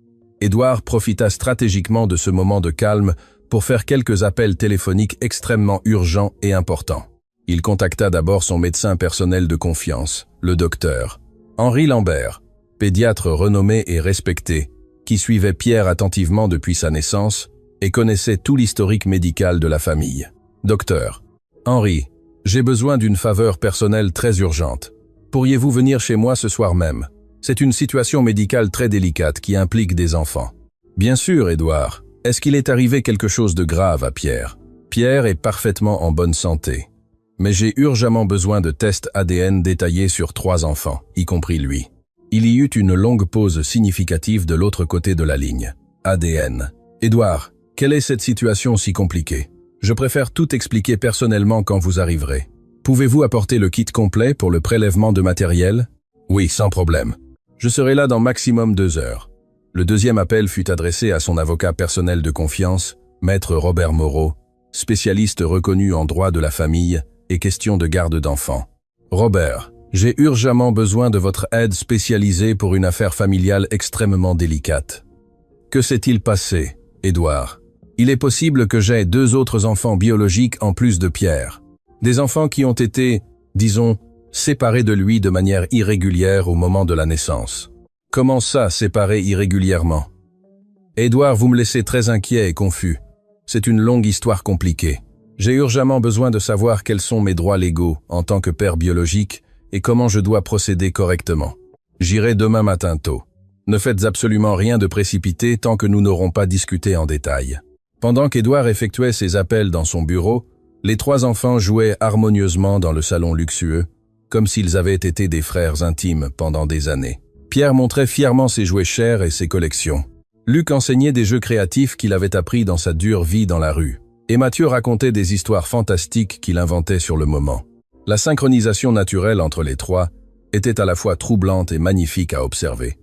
Édouard profita stratégiquement de ce moment de calme pour faire quelques appels téléphoniques extrêmement urgents et importants. Il contacta d'abord son médecin personnel de confiance, le docteur Henri Lambert, pédiatre renommé et respecté, qui suivait Pierre attentivement depuis sa naissance et connaissait tout l'historique médical de la famille. « Docteur, Henri, j'ai besoin d'une faveur personnelle très urgente. Pourriez-vous venir chez moi ce soir même? C'est une situation médicale très délicate qui implique des enfants. » « Bien sûr, Édouard. Est-ce qu'il est arrivé quelque chose de grave à Pierre? » « Pierre est parfaitement en bonne santé. Mais j'ai urgemment besoin de tests ADN détaillés sur 3 enfants, y compris lui. » Il y eut une longue pause significative de l'autre côté de la ligne. ADN. « Édouard, quelle est cette situation si compliquée? Je préfère tout expliquer personnellement quand vous arriverez. Pouvez-vous apporter le kit complet pour le prélèvement de matériel? » « Oui, sans problème. Je serai là dans maximum 2 heures. » Le deuxième appel fut adressé à son avocat personnel de confiance, Maître Robert Moreau, spécialiste reconnu en droit de la famille et questions de garde d'enfants. « Robert, j'ai urgemment besoin de votre aide spécialisée pour une affaire familiale extrêmement délicate. » « Que s'est-il passé, Édouard? » « Il est possible que j'aie 2 autres enfants biologiques en plus de Pierre. Des enfants qui ont été, disons, séparés de lui de manière irrégulière au moment de la naissance. » « Comment ça, séparés irrégulièrement? » « Édouard, vous me laissez très inquiet et confus. C'est une longue histoire compliquée. J'ai urgemment besoin de savoir quels sont mes droits légaux en tant que père biologique et comment je dois procéder correctement. J'irai demain matin tôt. Ne faites absolument rien de précipité tant que nous n'aurons pas discuté en détail. » Pendant qu'Édouard effectuait ses appels dans son bureau, les 3 enfants jouaient harmonieusement dans le salon luxueux, comme s'ils avaient été des frères intimes pendant des années. Pierre montrait fièrement ses jouets chers et ses collections. Luc enseignait des jeux créatifs qu'il avait appris dans sa dure vie dans la rue. Et Mathieu racontait des histoires fantastiques qu'il inventait sur le moment. La synchronisation naturelle entre les 3 était à la fois troublante et magnifique à observer.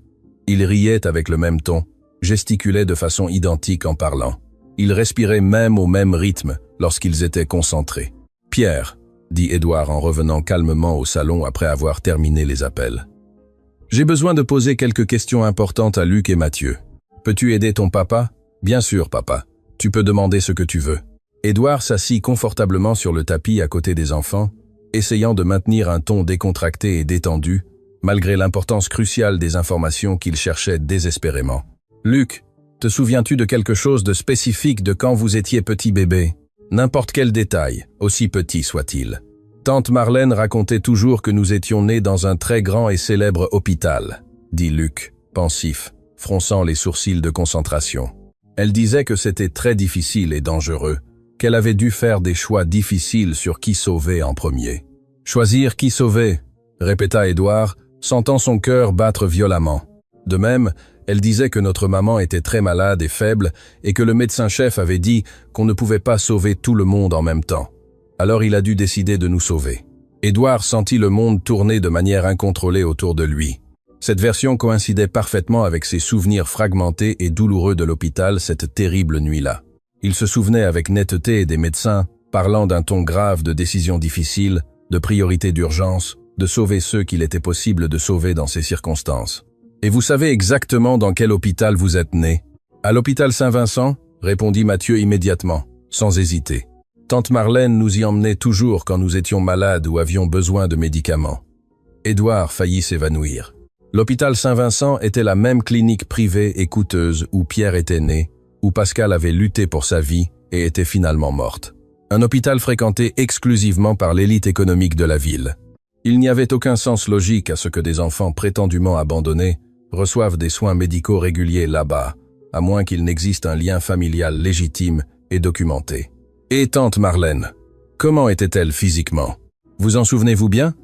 Ils riaient avec le même ton, gesticulaient de façon identique en parlant. Ils respiraient même au même rythme lorsqu'ils étaient concentrés. « Pierre, » dit Édouard en revenant calmement au salon après avoir terminé les appels. « J'ai besoin de poser quelques questions importantes à Luc et Mathieu. Peux-tu aider ton papa? » « Bien sûr, papa. Tu peux demander ce que tu veux. » Édouard s'assit confortablement sur le tapis à côté des enfants, essayant de maintenir un ton décontracté et détendu, malgré l'importance cruciale des informations qu'il cherchait désespérément. « Luc, te souviens-tu de quelque chose de spécifique de quand vous étiez petit bébé? N'importe quel détail, aussi petit soit-il. Tante Marlène racontait toujours que nous étions nés dans un très grand et célèbre hôpital, » dit Luc, pensif. fronçant les sourcils de concentration. Elle disait que c'était très difficile et dangereux, qu'elle avait dû faire des choix difficiles sur qui sauver en premier. « Choisir qui sauver », répéta Édouard, sentant son cœur battre violemment. De même, elle disait que notre maman était très malade et faible et que le médecin-chef avait dit qu'on ne pouvait pas sauver tout le monde en même temps. Alors il a dû décider de nous sauver. Édouard sentit le monde tourner de manière incontrôlée autour de lui. Cette version coïncidait parfaitement avec ses souvenirs fragmentés et douloureux de l'hôpital cette terrible nuit-là. Il se souvenait avec netteté des médecins, parlant d'un ton grave de décisions difficiles, de priorités d'urgence, de sauver ceux qu'il était possible de sauver dans ces circonstances. « Et vous savez exactement dans quel hôpital vous êtes né ?»« À l'hôpital Saint-Vincent » répondit Mathieu immédiatement, sans hésiter. Tante Marlène nous y emmenait toujours quand nous étions malades ou avions besoin de médicaments. Édouard faillit s'évanouir. L'hôpital Saint-Vincent était la même clinique privée et coûteuse où Pierre était né, où Pascal avait lutté pour sa vie et était finalement morte. Un hôpital fréquenté exclusivement par l'élite économique de la ville. Il n'y avait aucun sens logique à ce que des enfants prétendument abandonnés reçoivent des soins médicaux réguliers là-bas, à moins qu'il n'existe un lien familial légitime et documenté. Et tante Marlène, comment était-elle physiquement? Vous en souvenez-vous bien?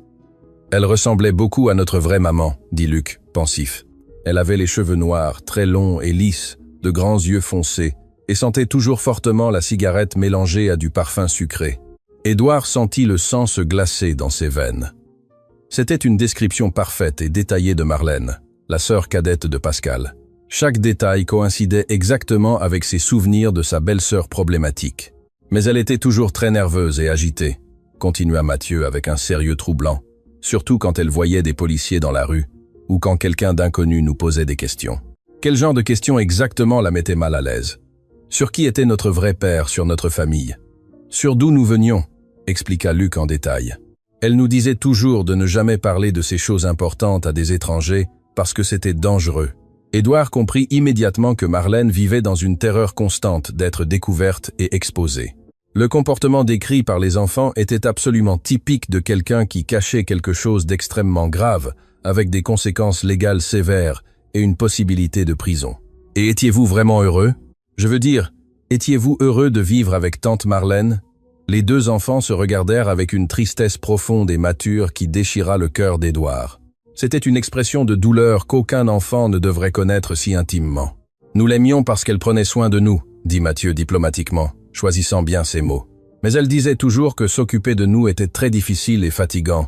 Elle ressemblait beaucoup à notre vraie maman, dit Luc, pensif. Elle avait les cheveux noirs, très longs et lisses, de grands yeux foncés, et sentait toujours fortement la cigarette mélangée à du parfum sucré. Édouard sentit le sang se glacer dans ses veines. C'était une description parfaite et détaillée de Marlène, la sœur cadette de Pascal. Chaque détail coïncidait exactement avec ses souvenirs de sa belle-sœur problématique. Mais elle était toujours très nerveuse et agitée, continua Mathieu avec un sérieux troublant, surtout quand elle voyait des policiers dans la rue, ou quand quelqu'un d'inconnu nous posait des questions. Quel genre de questions exactement la mettait mal à l'aise? Sur qui était notre vrai père, sur notre famille? Sur d'où nous venions, expliqua Luc en détail. Elle nous disait toujours de ne jamais parler de ces choses importantes à des étrangers parce que c'était dangereux. Édouard comprit immédiatement que Marlène vivait dans une terreur constante d'être découverte et exposée. Le comportement décrit par les enfants était absolument typique de quelqu'un qui cachait quelque chose d'extrêmement grave, avec des conséquences légales sévères et une possibilité de prison. Et étiez-vous vraiment heureux? Je veux dire, étiez-vous heureux de vivre avec tante Marlène? Les deux enfants se regardèrent avec une tristesse profonde et mature qui déchira le cœur d'Édouard. C'était une expression de douleur qu'aucun enfant ne devrait connaître si intimement. Nous l'aimions parce qu'elle prenait soin de nous, dit Mathieu diplomatiquement, choisissant bien ses mots. Mais elle disait toujours que s'occuper de nous était très difficile et fatigant,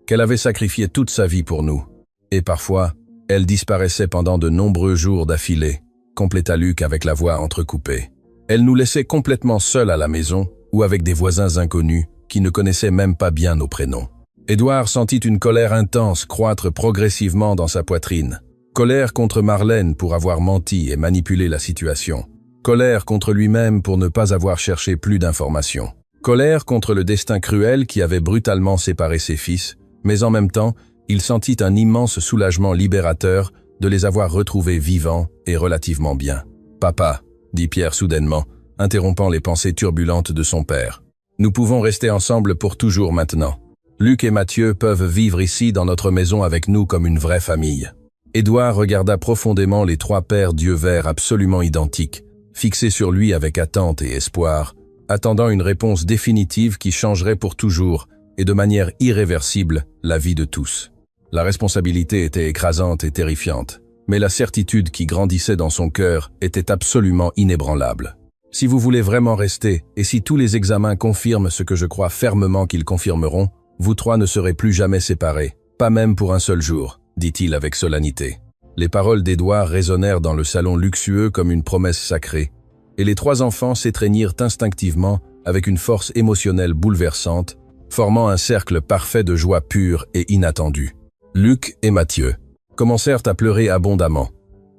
qu'elle avait sacrifié toute sa vie pour nous. Et parfois, elle disparaissait pendant de nombreux jours d'affilée, compléta Luc avec la voix entrecoupée. Elle nous laissait complètement seuls à la maison ou avec des voisins inconnus qui ne connaissaient même pas bien nos prénoms. Édouard sentit une colère intense croître progressivement dans sa poitrine. Colère contre Marlène pour avoir menti et manipulé la situation. Colère contre lui-même pour ne pas avoir cherché plus d'informations. Colère contre le destin cruel qui avait brutalement séparé ses fils, mais en même temps, il sentit un immense soulagement libérateur de les avoir retrouvés vivants et relativement bien. « Papa », dit Pierre soudainement, interrompant les pensées turbulentes de son père. « Nous pouvons rester ensemble pour toujours maintenant. Luc et Mathieu peuvent vivre ici dans notre maison avec nous comme une vraie famille. » Édouard regarda profondément les trois paires d'yeux verts absolument identiques, fixés sur lui avec attente et espoir, attendant une réponse définitive qui changerait pour toujours et de manière irréversible la vie de tous. La responsabilité était écrasante et terrifiante, mais la certitude qui grandissait dans son cœur était absolument inébranlable. « Si vous voulez vraiment rester, et si tous les examens confirment ce que je crois fermement qu'ils confirmeront, vous trois ne serez plus jamais séparés, pas même pour un seul jour, dit-il avec solennité. Les paroles d'Édouard résonnèrent dans le salon luxueux comme une promesse sacrée, et les trois enfants s'étreignirent instinctivement avec une force émotionnelle bouleversante, formant un cercle parfait de joie pure et inattendue. Luc et Mathieu commencèrent à pleurer abondamment,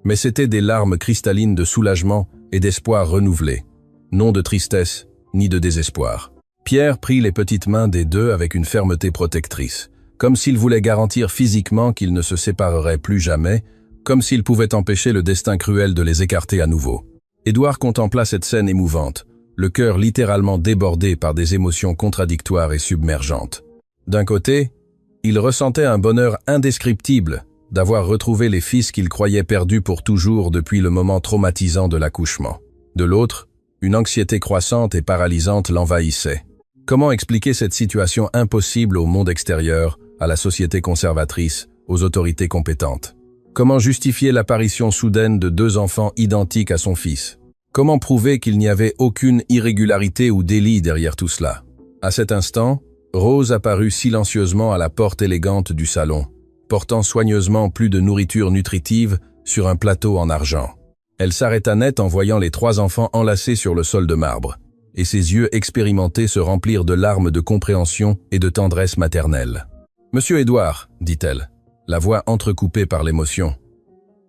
mais c'étaient des larmes cristallines de soulagement et d'espoir renouvelé, non de tristesse ni de désespoir. Pierre prit les petites mains des deux avec une fermeté protectrice, comme s'il voulait garantir physiquement qu'ils ne se sépareraient plus jamais, comme s'il pouvait empêcher le destin cruel de les écarter à nouveau. Édouard contempla cette scène émouvante, le cœur littéralement débordé par des émotions contradictoires et submergentes. D'un côté, il ressentait un bonheur indescriptible d'avoir retrouvé les fils qu'il croyait perdus pour toujours depuis le moment traumatisant de l'accouchement. De l'autre, une anxiété croissante et paralysante l'envahissait. Comment expliquer cette situation impossible au monde extérieur, à la société conservatrice, aux autorités compétentes? Comment justifier l'apparition soudaine de 2 enfants identiques à son fils? Comment prouver qu'il n'y avait aucune irrégularité ou délit derrière tout cela? À cet instant, Rose apparut silencieusement à la porte élégante du salon, portant soigneusement plus de nourriture nutritive sur un plateau en argent. Elle s'arrêta net en voyant les 3 enfants enlacés sur le sol de marbre, et ses yeux expérimentés se remplirent de larmes de compréhension et de tendresse maternelle. « Monsieur Édouard, dit-elle, la voix entrecoupée par l'émotion.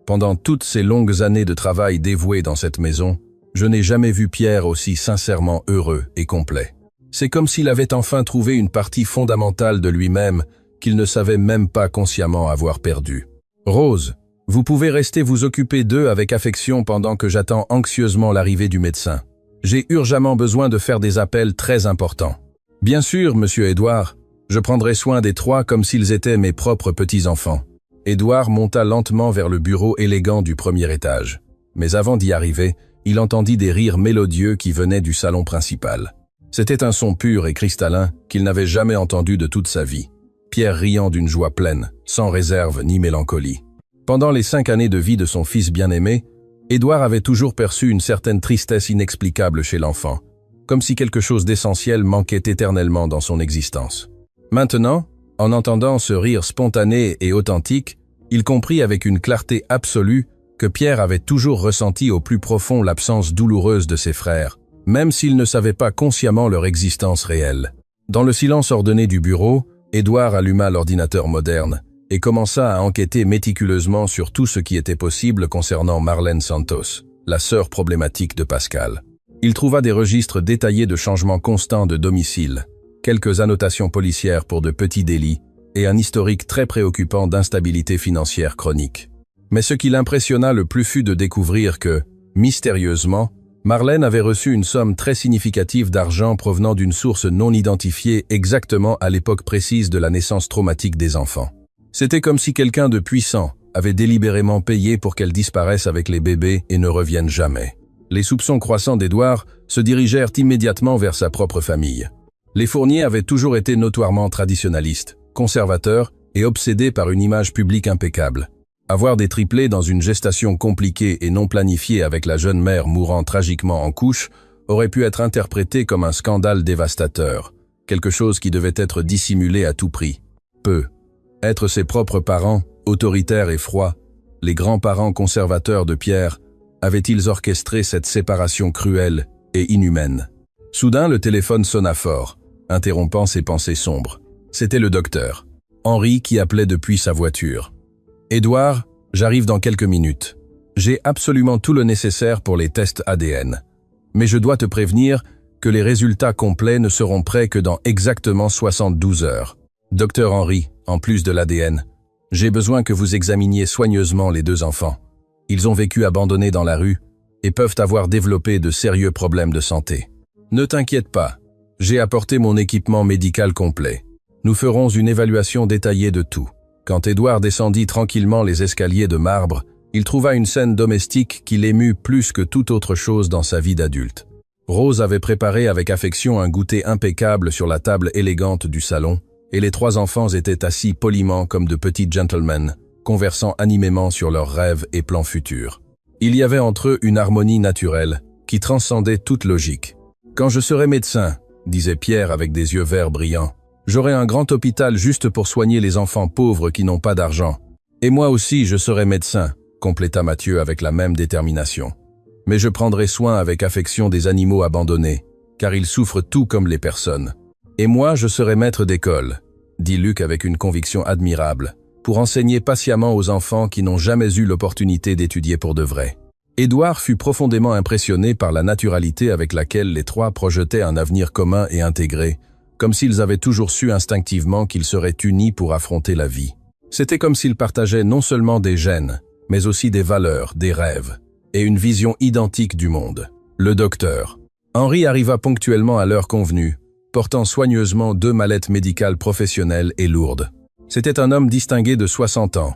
Pendant toutes ces longues années de travail dévoué dans cette maison, je n'ai jamais vu Pierre aussi sincèrement heureux et complet. C'est comme s'il avait enfin trouvé une partie fondamentale de lui-même qu'il ne savait même pas consciemment avoir perdue. Rose, vous pouvez rester vous occuper d'eux avec affection pendant que j'attends anxieusement l'arrivée du médecin. J'ai urgemment besoin de faire des appels très importants. Bien sûr, monsieur Édouard, je prendrai soin des 3 comme s'ils étaient mes propres petits-enfants. Édouard monta lentement vers le bureau élégant du premier étage. Mais avant d'y arriver, il entendit des rires mélodieux qui venaient du salon principal. C'était un son pur et cristallin qu'il n'avait jamais entendu de toute sa vie. Pierre riant d'une joie pleine, sans réserve ni mélancolie. Pendant les 5 années de vie de son fils bien-aimé, Édouard avait toujours perçu une certaine tristesse inexplicable chez l'enfant, comme si quelque chose d'essentiel manquait éternellement dans son existence. Maintenant, en entendant ce rire spontané et authentique, il comprit avec une clarté absolue que Pierre avait toujours ressenti au plus profond l'absence douloureuse de ses frères, même s'il ne savait pas consciemment leur existence réelle. Dans le silence ordonné du bureau, Édouard alluma l'ordinateur moderne et commença à enquêter méticuleusement sur tout ce qui était possible concernant Marlène Santos, la sœur problématique de Pascal. Il trouva des registres détaillés de changements constants de domicile, quelques annotations policières pour de petits délits et un historique très préoccupant d'instabilité financière chronique. Mais ce qui l'impressionna le plus fut de découvrir que, mystérieusement, Marlène avait reçu une somme très significative d'argent provenant d'une source non identifiée exactement à l'époque précise de la naissance traumatique des enfants. C'était comme si quelqu'un de puissant avait délibérément payé pour qu'elle disparaisse avec les bébés et ne revienne jamais. Les soupçons croissants d'Édouard se dirigèrent immédiatement vers sa propre famille. Les Fournier avaient toujours été notoirement traditionnalistes, conservateurs et obsédés par une image publique impeccable. Avoir des triplés dans une gestation compliquée et non planifiée avec la jeune mère mourant tragiquement en couche aurait pu être interprété comme un scandale dévastateur, quelque chose qui devait être dissimulé à tout prix. Être ses propres parents, autoritaires et froids, les grands-parents conservateurs de Pierre, avaient-ils orchestré cette séparation cruelle et inhumaine? Soudain, le téléphone sonna fort, interrompant ses pensées sombres. C'était le docteur, Henri, qui appelait depuis sa voiture. « Édouard, j'arrive dans quelques minutes. J'ai absolument tout le nécessaire pour les tests ADN. Mais je dois te prévenir que les résultats complets ne seront prêts que dans exactement 72 heures. Docteur Henri, en plus de l'ADN, j'ai besoin que vous examiniez soigneusement les 2 enfants. Ils ont vécu abandonnés dans la rue et peuvent avoir développé de sérieux problèmes de santé. Ne t'inquiète pas, j'ai apporté mon équipement médical complet. Nous ferons une évaluation détaillée de tout. » Quand Édouard descendit tranquillement les escaliers de marbre, il trouva une scène domestique qui l'émut plus que toute autre chose dans sa vie d'adulte. Rose avait préparé avec affection un goûter impeccable sur la table élégante du salon, et les 3 enfants étaient assis poliment comme de petits gentlemen, conversant animément sur leurs rêves et plans futurs. Il y avait entre eux une harmonie naturelle, qui transcendait toute logique. « Quand je serai médecin, » disait Pierre avec des yeux verts brillants, « j'aurai un grand hôpital juste pour soigner les enfants pauvres qui n'ont pas d'argent. Et moi aussi je serai médecin, » compléta Mathieu avec la même détermination. « Mais je prendrai soin avec affection des animaux abandonnés, car ils souffrent tout comme les personnes. Et moi je serai maître d'école, » dit Luc avec une conviction admirable, pour enseigner patiemment aux enfants qui n'ont jamais eu l'opportunité d'étudier pour de vrai. Édouard fut profondément impressionné par la naturalité avec laquelle les 3 projetaient un avenir commun et intégré, comme s'ils avaient toujours su instinctivement qu'ils seraient unis pour affronter la vie. C'était comme s'ils partageaient non seulement des gènes, mais aussi des valeurs, des rêves, et une vision identique du monde. Le docteur. Henri arriva ponctuellement à l'heure convenue, portant soigneusement 2 mallettes médicales professionnelles et lourdes. C'était un homme distingué de 60 ans,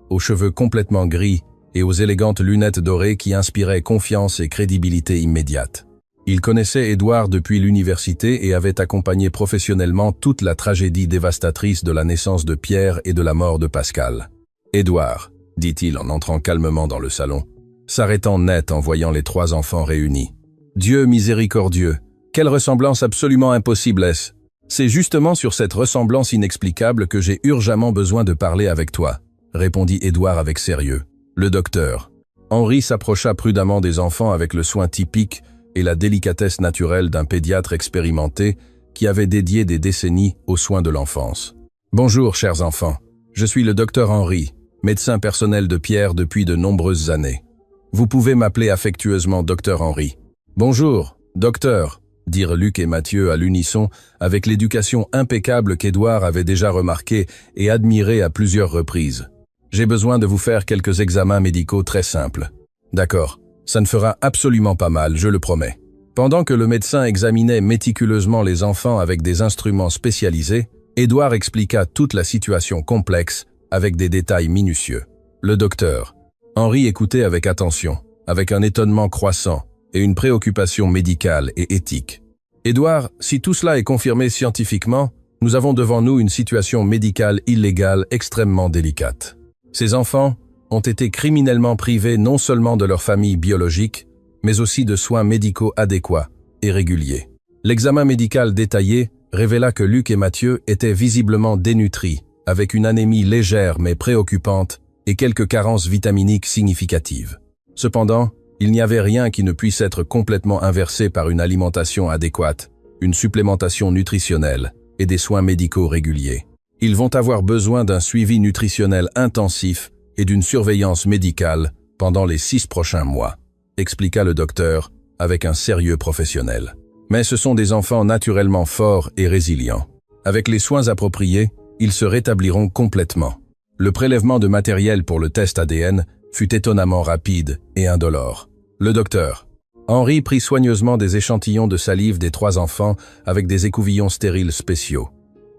aux cheveux complètement gris et aux élégantes lunettes dorées qui inspiraient confiance et crédibilité immédiate. Il connaissait Édouard depuis l'université et avait accompagné professionnellement toute la tragédie dévastatrice de la naissance de Pierre et de la mort de Pascal. « Édouard », dit-il en entrant calmement dans le salon, s'arrêtant net en voyant les 3 enfants réunis. « Dieu miséricordieux, quelle ressemblance absolument impossible est-ce? C'est justement sur cette ressemblance inexplicable que j'ai urgemment besoin de parler avec toi, répondit Édouard avec sérieux. Le docteur. Henri s'approcha prudemment des enfants avec le soin typique et la délicatesse naturelle d'un pédiatre expérimenté qui avait dédié des décennies aux soins de l'enfance. Bonjour, chers enfants. Je suis le docteur Henri, médecin personnel de Pierre depuis de nombreuses années. Vous pouvez m'appeler affectueusement docteur Henri. Bonjour, docteur, dirent Luc et Mathieu à l'unisson avec l'éducation impeccable qu'Édouard avait déjà remarquée et admirée à plusieurs reprises. J'ai besoin de vous faire quelques examens médicaux très simples. D'accord, ça ne fera absolument pas mal, je le promets. Pendant que le médecin examinait méticuleusement les enfants avec des instruments spécialisés, Édouard expliqua toute la situation complexe avec des détails minutieux. Le docteur. Henri écoutait avec attention, avec un étonnement croissant et une préoccupation médicale et éthique. Édouard, si tout cela est confirmé scientifiquement, nous avons devant nous une situation médicale illégale extrêmement délicate. Ces enfants ont été criminellement privés non seulement de leur famille biologique, mais aussi de soins médicaux adéquats et réguliers. L'examen médical détaillé révéla que Luc et Mathieu étaient visiblement dénutris, avec une anémie légère mais préoccupante et quelques carences vitaminiques significatives. Cependant, il n'y avait rien qui ne puisse être complètement inversé par une alimentation adéquate, une supplémentation nutritionnelle et des soins médicaux réguliers. Ils vont avoir besoin d'un suivi nutritionnel intensif et d'une surveillance médicale pendant les 6 prochains mois, expliqua le docteur avec un sérieux professionnel. Mais ce sont des enfants naturellement forts et résilients. Avec les soins appropriés, ils se rétabliront complètement. Le prélèvement de matériel pour le test ADN fut étonnamment rapide et indolore. Le docteur. Henri prit soigneusement des échantillons de salive des 3 enfants avec des écouvillons stériles spéciaux.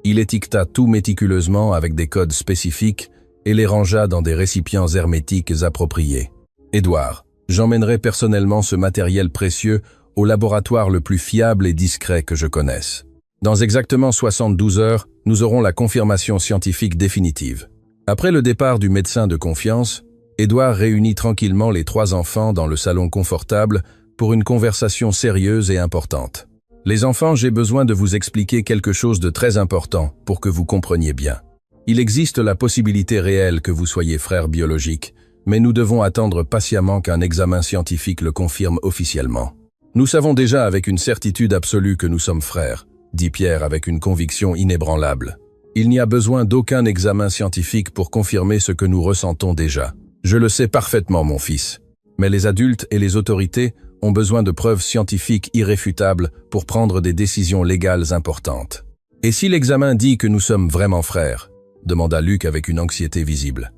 Il étiqueta tout méticuleusement avec des codes spécifiques et les rangea dans des récipients hermétiques appropriés. Édouard, j'emmènerai personnellement ce matériel précieux au laboratoire le plus fiable et discret que je connaisse. Dans exactement 72 heures, nous aurons la confirmation scientifique définitive. Après le départ du médecin de confiance, Édouard réunit tranquillement les 3 enfants dans le salon confortable pour une conversation sérieuse et importante. Les enfants, j'ai besoin de vous expliquer quelque chose de très important pour que vous compreniez bien. Il existe la possibilité réelle que vous soyez frères biologiques, mais nous devons attendre patiemment qu'un examen scientifique le confirme officiellement. Nous savons déjà avec une certitude absolue que nous sommes frères, dit Pierre avec une conviction inébranlable. Il n'y a besoin d'aucun examen scientifique pour confirmer ce que nous ressentons déjà. Je le sais parfaitement, mon fils. Mais les adultes et les autorités ont besoin de preuves scientifiques irréfutables pour prendre des décisions légales importantes. Et si l'examen dit que nous sommes vraiment frères? Demanda Luc avec une anxiété visible.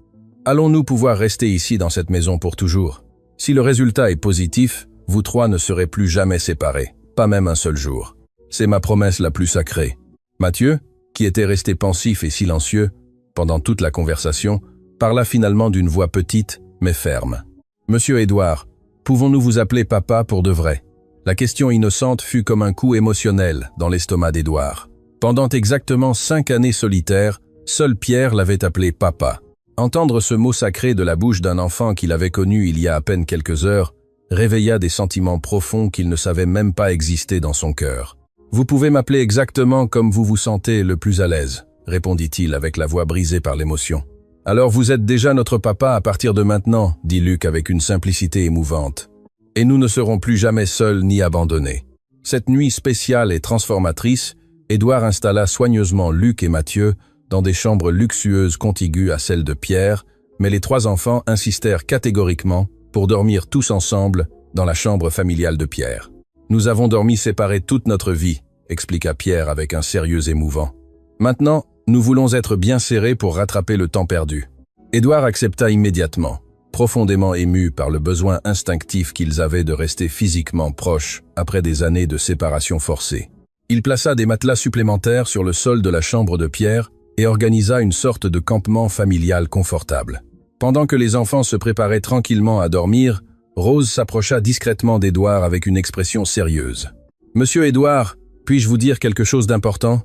Allons-nous pouvoir rester ici dans cette maison pour toujours? Si le résultat est positif, vous 3 ne serez plus jamais séparés, pas même un seul jour. C'est ma promesse la plus sacrée. Mathieu, qui était resté pensif et silencieux pendant toute la conversation, parla finalement d'une voix petite mais ferme. « Monsieur Édouard, pouvons-nous vous appeler papa pour de vrai ?» La question innocente fut comme un coup émotionnel dans l'estomac d'Édouard. Pendant exactement 5 années solitaires, seul Pierre l'avait appelé papa. Entendre ce mot sacré de la bouche d'un enfant qu'il avait connu il y a à peine quelques heures réveilla des sentiments profonds qu'il ne savait même pas exister dans son cœur. « Vous pouvez m'appeler exactement comme vous vous sentez le plus à l'aise, » répondit-il avec la voix brisée par l'émotion. « Alors vous êtes déjà notre papa à partir de maintenant, » dit Luc avec une simplicité émouvante. « Et nous ne serons plus jamais seuls ni abandonnés. » Cette nuit spéciale et transformatrice, Édouard installa soigneusement Luc et Mathieu dans des chambres luxueuses contiguës à celles de Pierre, mais les 3 enfants insistèrent catégoriquement pour dormir tous ensemble dans la chambre familiale de Pierre. « Nous avons dormi séparés toute notre vie, » expliqua Pierre avec un sérieux émouvant. « Maintenant, nous voulons être bien serrés pour rattraper le temps perdu. » Édouard accepta immédiatement, profondément ému par le besoin instinctif qu'ils avaient de rester physiquement proches après des années de séparation forcée. Il plaça des matelas supplémentaires sur le sol de la chambre de Pierre et organisa une sorte de campement familial confortable. Pendant que les enfants se préparaient tranquillement à dormir, Rose s'approcha discrètement d'Édouard avec une expression sérieuse. « Monsieur Édouard, puis-je vous dire quelque chose d'important ?»«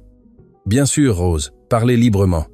Bien sûr, Rose, parlez librement.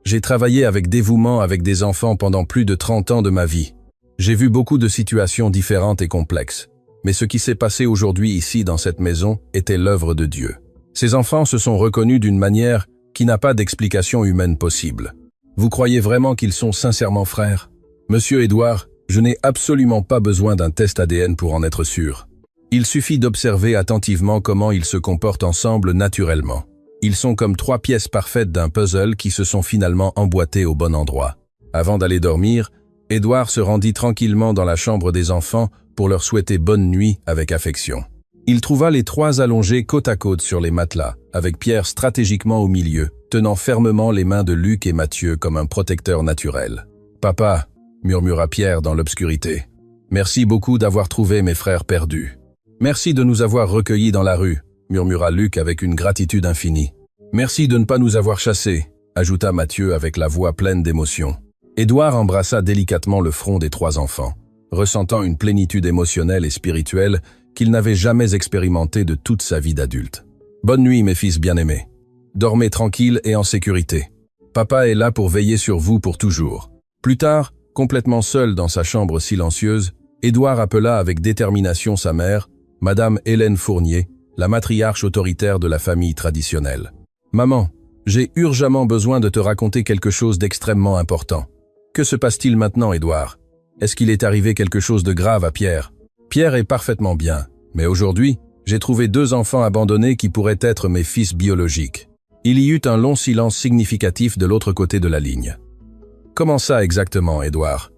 J'ai travaillé avec dévouement avec des enfants pendant plus de 30 ans de ma vie. J'ai vu beaucoup de situations différentes et complexes. Mais ce qui s'est passé aujourd'hui ici dans cette maison était l'œuvre de Dieu. Ces enfants se sont reconnus d'une manière qui n'a pas d'explication humaine possible. Vous croyez vraiment qu'ils sont sincèrement frères? Monsieur Édouard, je n'ai absolument pas besoin d'un test ADN pour en être sûr. Il suffit d'observer attentivement comment ils se comportent ensemble naturellement. Ils sont comme 3 pièces parfaites d'un puzzle qui se sont finalement emboîtées au bon endroit. Avant d'aller dormir, Édouard se rendit tranquillement dans la chambre des enfants pour leur souhaiter bonne nuit avec affection. Il trouva les 3 allongés côte à côte sur les matelas, avec Pierre stratégiquement au milieu, tenant fermement les mains de Luc et Mathieu comme un protecteur naturel. « Papa », murmura Pierre dans l'obscurité, « merci beaucoup d'avoir trouvé mes frères perdus. »« Merci de nous avoir recueillis dans la rue », murmura Luc avec une gratitude infinie. « Merci de ne pas nous avoir chassés », ajouta Mathieu avec la voix pleine d'émotion. Édouard embrassa délicatement le front des 3 enfants, ressentant une plénitude émotionnelle et spirituelle qu'il n'avait jamais expérimentée de toute sa vie d'adulte. « Bonne nuit, mes fils bien-aimés. Dormez tranquille et en sécurité. Papa est là pour veiller sur vous pour toujours. » Plus tard, complètement seul dans sa chambre silencieuse, Édouard appela avec détermination sa mère, Madame Hélène Fournier, la matriarche autoritaire de la famille traditionnelle. « Maman, j'ai urgemment besoin de te raconter quelque chose d'extrêmement important. Que se passe-t-il maintenant, Édouard? Est-ce qu'il est arrivé quelque chose de grave à Pierre? Pierre est parfaitement bien, mais aujourd'hui, j'ai trouvé 2 enfants abandonnés qui pourraient être mes fils biologiques. » Il y eut un long silence significatif de l'autre côté de la ligne. « Comment ça exactement, Édouard? »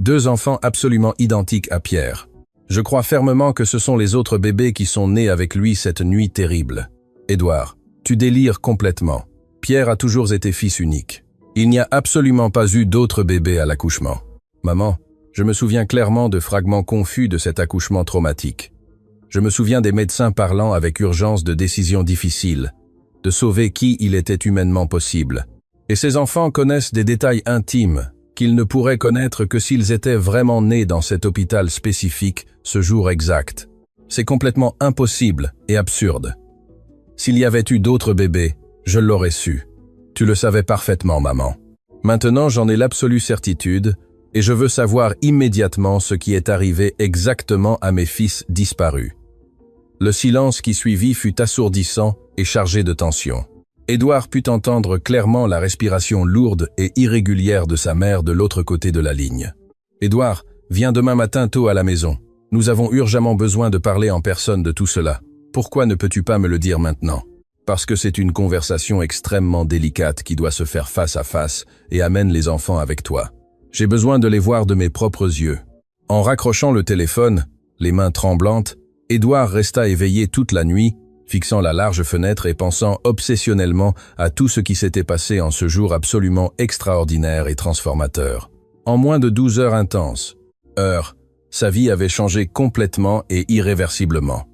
2 enfants absolument identiques à Pierre. Je crois fermement que ce sont les autres bébés qui sont nés avec lui cette nuit terrible. Édouard, tu délires complètement. Pierre a toujours été fils unique. Il n'y a absolument pas eu d'autres bébés à l'accouchement. Maman, je me souviens clairement de fragments confus de cet accouchement traumatique. Je me souviens des médecins parlant avec urgence de décisions difficiles, de sauver qui il était humainement possible. Et ces enfants connaissent des détails intimes qu'ils ne pourraient connaître que s'ils étaient vraiment nés dans cet hôpital spécifique ce jour exact. C'est complètement impossible et absurde. S'il y avait eu d'autres bébés, je l'aurais su. Tu le savais parfaitement, maman. Maintenant, j'en ai l'absolue certitude et je veux savoir immédiatement ce qui est arrivé exactement à mes fils disparus. Le silence qui suivit fut assourdissant et chargé de tension. Édouard put entendre clairement la respiration lourde et irrégulière de sa mère de l'autre côté de la ligne. « Édouard, viens demain matin tôt à la maison. Nous avons urgemment besoin de parler en personne de tout cela. Pourquoi ne peux-tu pas me le dire maintenant ? Parce que c'est une conversation extrêmement délicate qui doit se faire face à face et amène les enfants avec toi. J'ai besoin de les voir de mes propres yeux. » En raccrochant le téléphone, les mains tremblantes, Édouard resta éveillé toute la nuit, fixant la large fenêtre et pensant obsessionnellement à tout ce qui s'était passé en ce jour absolument extraordinaire et transformateur. En moins de 12 heures intenses, sa vie avait changé complètement et irréversiblement.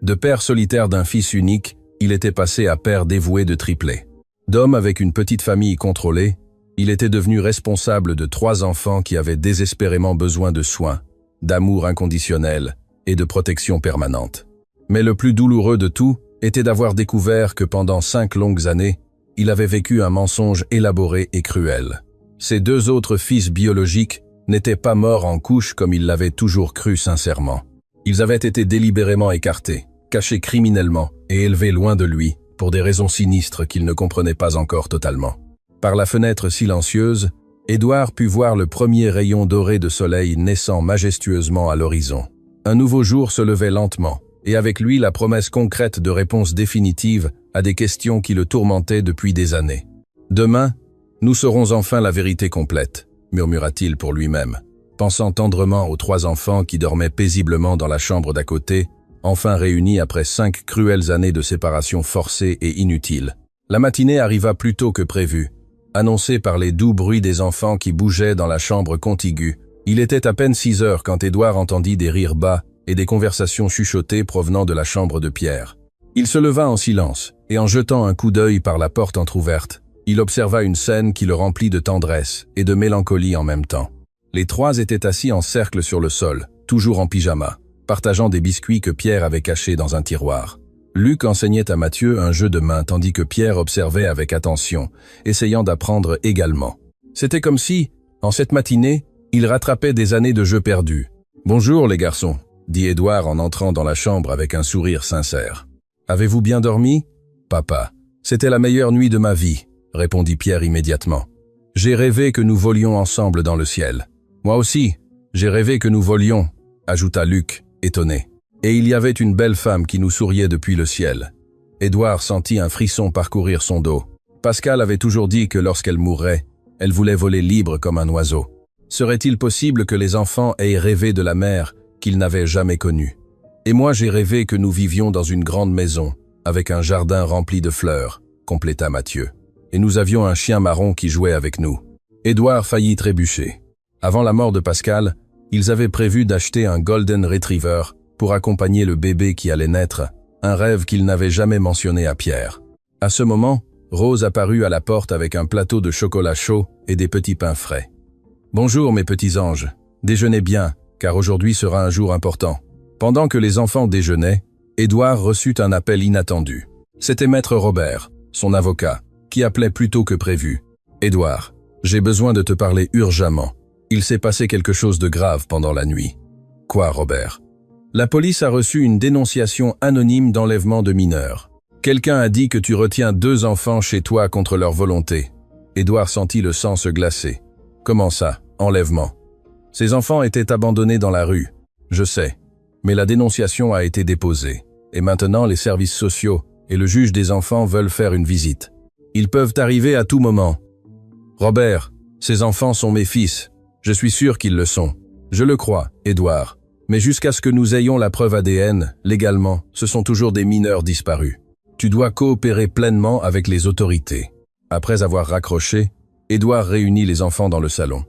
De père solitaire d'un fils unique, il était passé à père dévoué de triplés. D'homme avec une petite famille contrôlée, il était devenu responsable de 3 enfants qui avaient désespérément besoin de soins, d'amour inconditionnel et de protection permanente. Mais le plus douloureux de tout était d'avoir découvert que pendant 5 longues années, il avait vécu un mensonge élaboré et cruel. Ses 2 autres fils biologiques n'étaient pas morts en couche comme il l'avait toujours cru sincèrement. Ils avaient été délibérément écartés, cachés criminellement et élevés loin de lui pour des raisons sinistres qu'il ne comprenait pas encore totalement. Par la fenêtre silencieuse, Édouard put voir le premier rayon doré de soleil naissant majestueusement à l'horizon. Un nouveau jour se levait lentement, et avec lui la promesse concrète de réponses définitives à des questions qui le tourmentaient depuis des années. « Demain, nous saurons enfin la vérité complète », murmura-t-il pour lui-même, pensant tendrement aux 3 enfants qui dormaient paisiblement dans la chambre d'à côté, enfin réunis après 5 cruelles années de séparation forcée et inutile. La matinée arriva plus tôt que prévu. Annoncé par les doux bruits des enfants qui bougeaient dans la chambre contiguë, il était à peine 6 heures quand Édouard entendit des rires bas et des conversations chuchotées provenant de la chambre de Pierre. Il se leva en silence, et en jetant un coup d'œil par la porte entr'ouverte, Il observa une scène qui le remplit de tendresse et de mélancolie en même temps. Les trois étaient assis en cercle sur le sol, toujours en pyjama, partageant des biscuits que Pierre avait cachés dans un tiroir. Luc enseignait à Mathieu un jeu de main tandis que Pierre observait avec attention, essayant d'apprendre également. C'était comme si, en cette matinée, il rattrapait des années de jeux perdus. « Bonjour les garçons », dit Édouard en entrant dans la chambre avec un sourire sincère. « Avez-vous bien dormi ?»« Papa, c'était la meilleure nuit de ma vie », répondit Pierre immédiatement. « J'ai rêvé que nous volions ensemble dans le ciel. »« Moi aussi, j'ai rêvé que nous volions », ajouta Luc, étonné. « Et il y avait une belle femme qui nous souriait depuis le ciel. » Édouard sentit un frisson parcourir son dos. Pascal avait toujours dit que lorsqu'elle mourrait, elle voulait voler libre comme un oiseau. Serait-il possible que les enfants aient rêvé de la mer qu'ils n'avaient jamais connue? Et moi j'ai rêvé que nous vivions dans une grande maison, avec un jardin rempli de fleurs, compléta Mathieu. Et nous avions un chien marron qui jouait avec nous. Édouard faillit trébucher. Avant la mort de Pascal, ils avaient prévu d'acheter un Golden Retriever pour accompagner le bébé qui allait naître, un rêve qu'ils n'avaient jamais mentionné à Pierre. À ce moment, Rose apparut à la porte avec un plateau de chocolat chaud et des petits pains frais. « Bonjour mes petits anges, déjeunez bien, car aujourd'hui sera un jour important. » Pendant que les enfants déjeunaient, Édouard reçut un appel inattendu. C'était Maître Robert, son avocat, qui appelait plus tôt que prévu. « Édouard, j'ai besoin de te parler urgemment. Il s'est passé quelque chose de grave pendant la nuit. »« Quoi, Robert ?»« La police a reçu une dénonciation anonyme d'enlèvement de mineurs. Quelqu'un a dit que tu retiens 2 enfants chez toi contre leur volonté. » Édouard sentit le sang se glacer. « Comment ça, enlèvement ? Ces enfants étaient abandonnés dans la rue. Je sais. Mais la dénonciation a été déposée. Et maintenant, les services sociaux et le juge des enfants veulent faire une visite. Ils peuvent arriver à tout moment. Robert, ces enfants sont mes fils. Je suis sûr qu'ils le sont. Je le crois, Édouard. Mais jusqu'à ce que nous ayons la preuve ADN, légalement, ce sont toujours des mineurs disparus. Tu dois coopérer pleinement avec les autorités. » Après avoir raccroché, Édouard réunit les enfants dans le salon.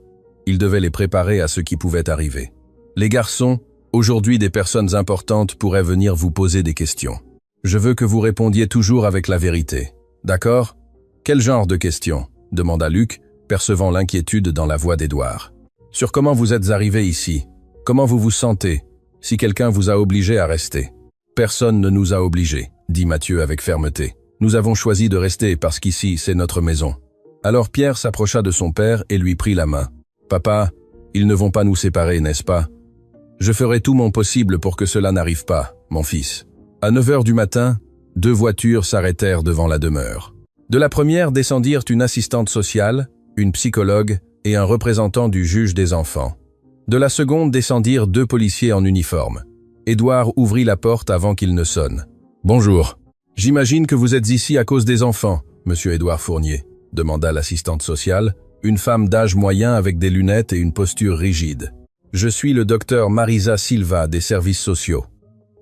Il devait les préparer à ce qui pouvait arriver. « Les garçons, aujourd'hui des personnes importantes pourraient venir vous poser des questions. Je veux que vous répondiez toujours avec la vérité. D'accord ? » « Quel genre de questions ?» demanda Luc, percevant l'inquiétude dans la voix d'Édouard. « Sur comment vous êtes arrivé ici. Comment vous vous sentez, si quelqu'un vous a obligé à rester. » « Personne ne nous a obligés, » dit Mathieu avec fermeté. « Nous avons choisi de rester parce qu'ici, c'est notre maison. » Alors Pierre s'approcha de son père et lui prit la main. « Papa, ils ne vont pas nous séparer, n'est-ce pas? Je ferai tout mon possible pour que cela n'arrive pas, mon fils. » À 9 heures du matin, 2 voitures s'arrêtèrent devant la demeure. De la première descendirent une assistante sociale, une psychologue et un représentant du juge des enfants. De la seconde descendirent 2 policiers en uniforme. Édouard ouvrit la porte avant qu'il ne sonne. « Bonjour. J'imagine que vous êtes ici à cause des enfants, monsieur Édouard Fournier, » demanda l'assistante sociale, une femme d'âge moyen avec des lunettes et une posture rigide. « Je suis le docteur Marisa Silva des services sociaux.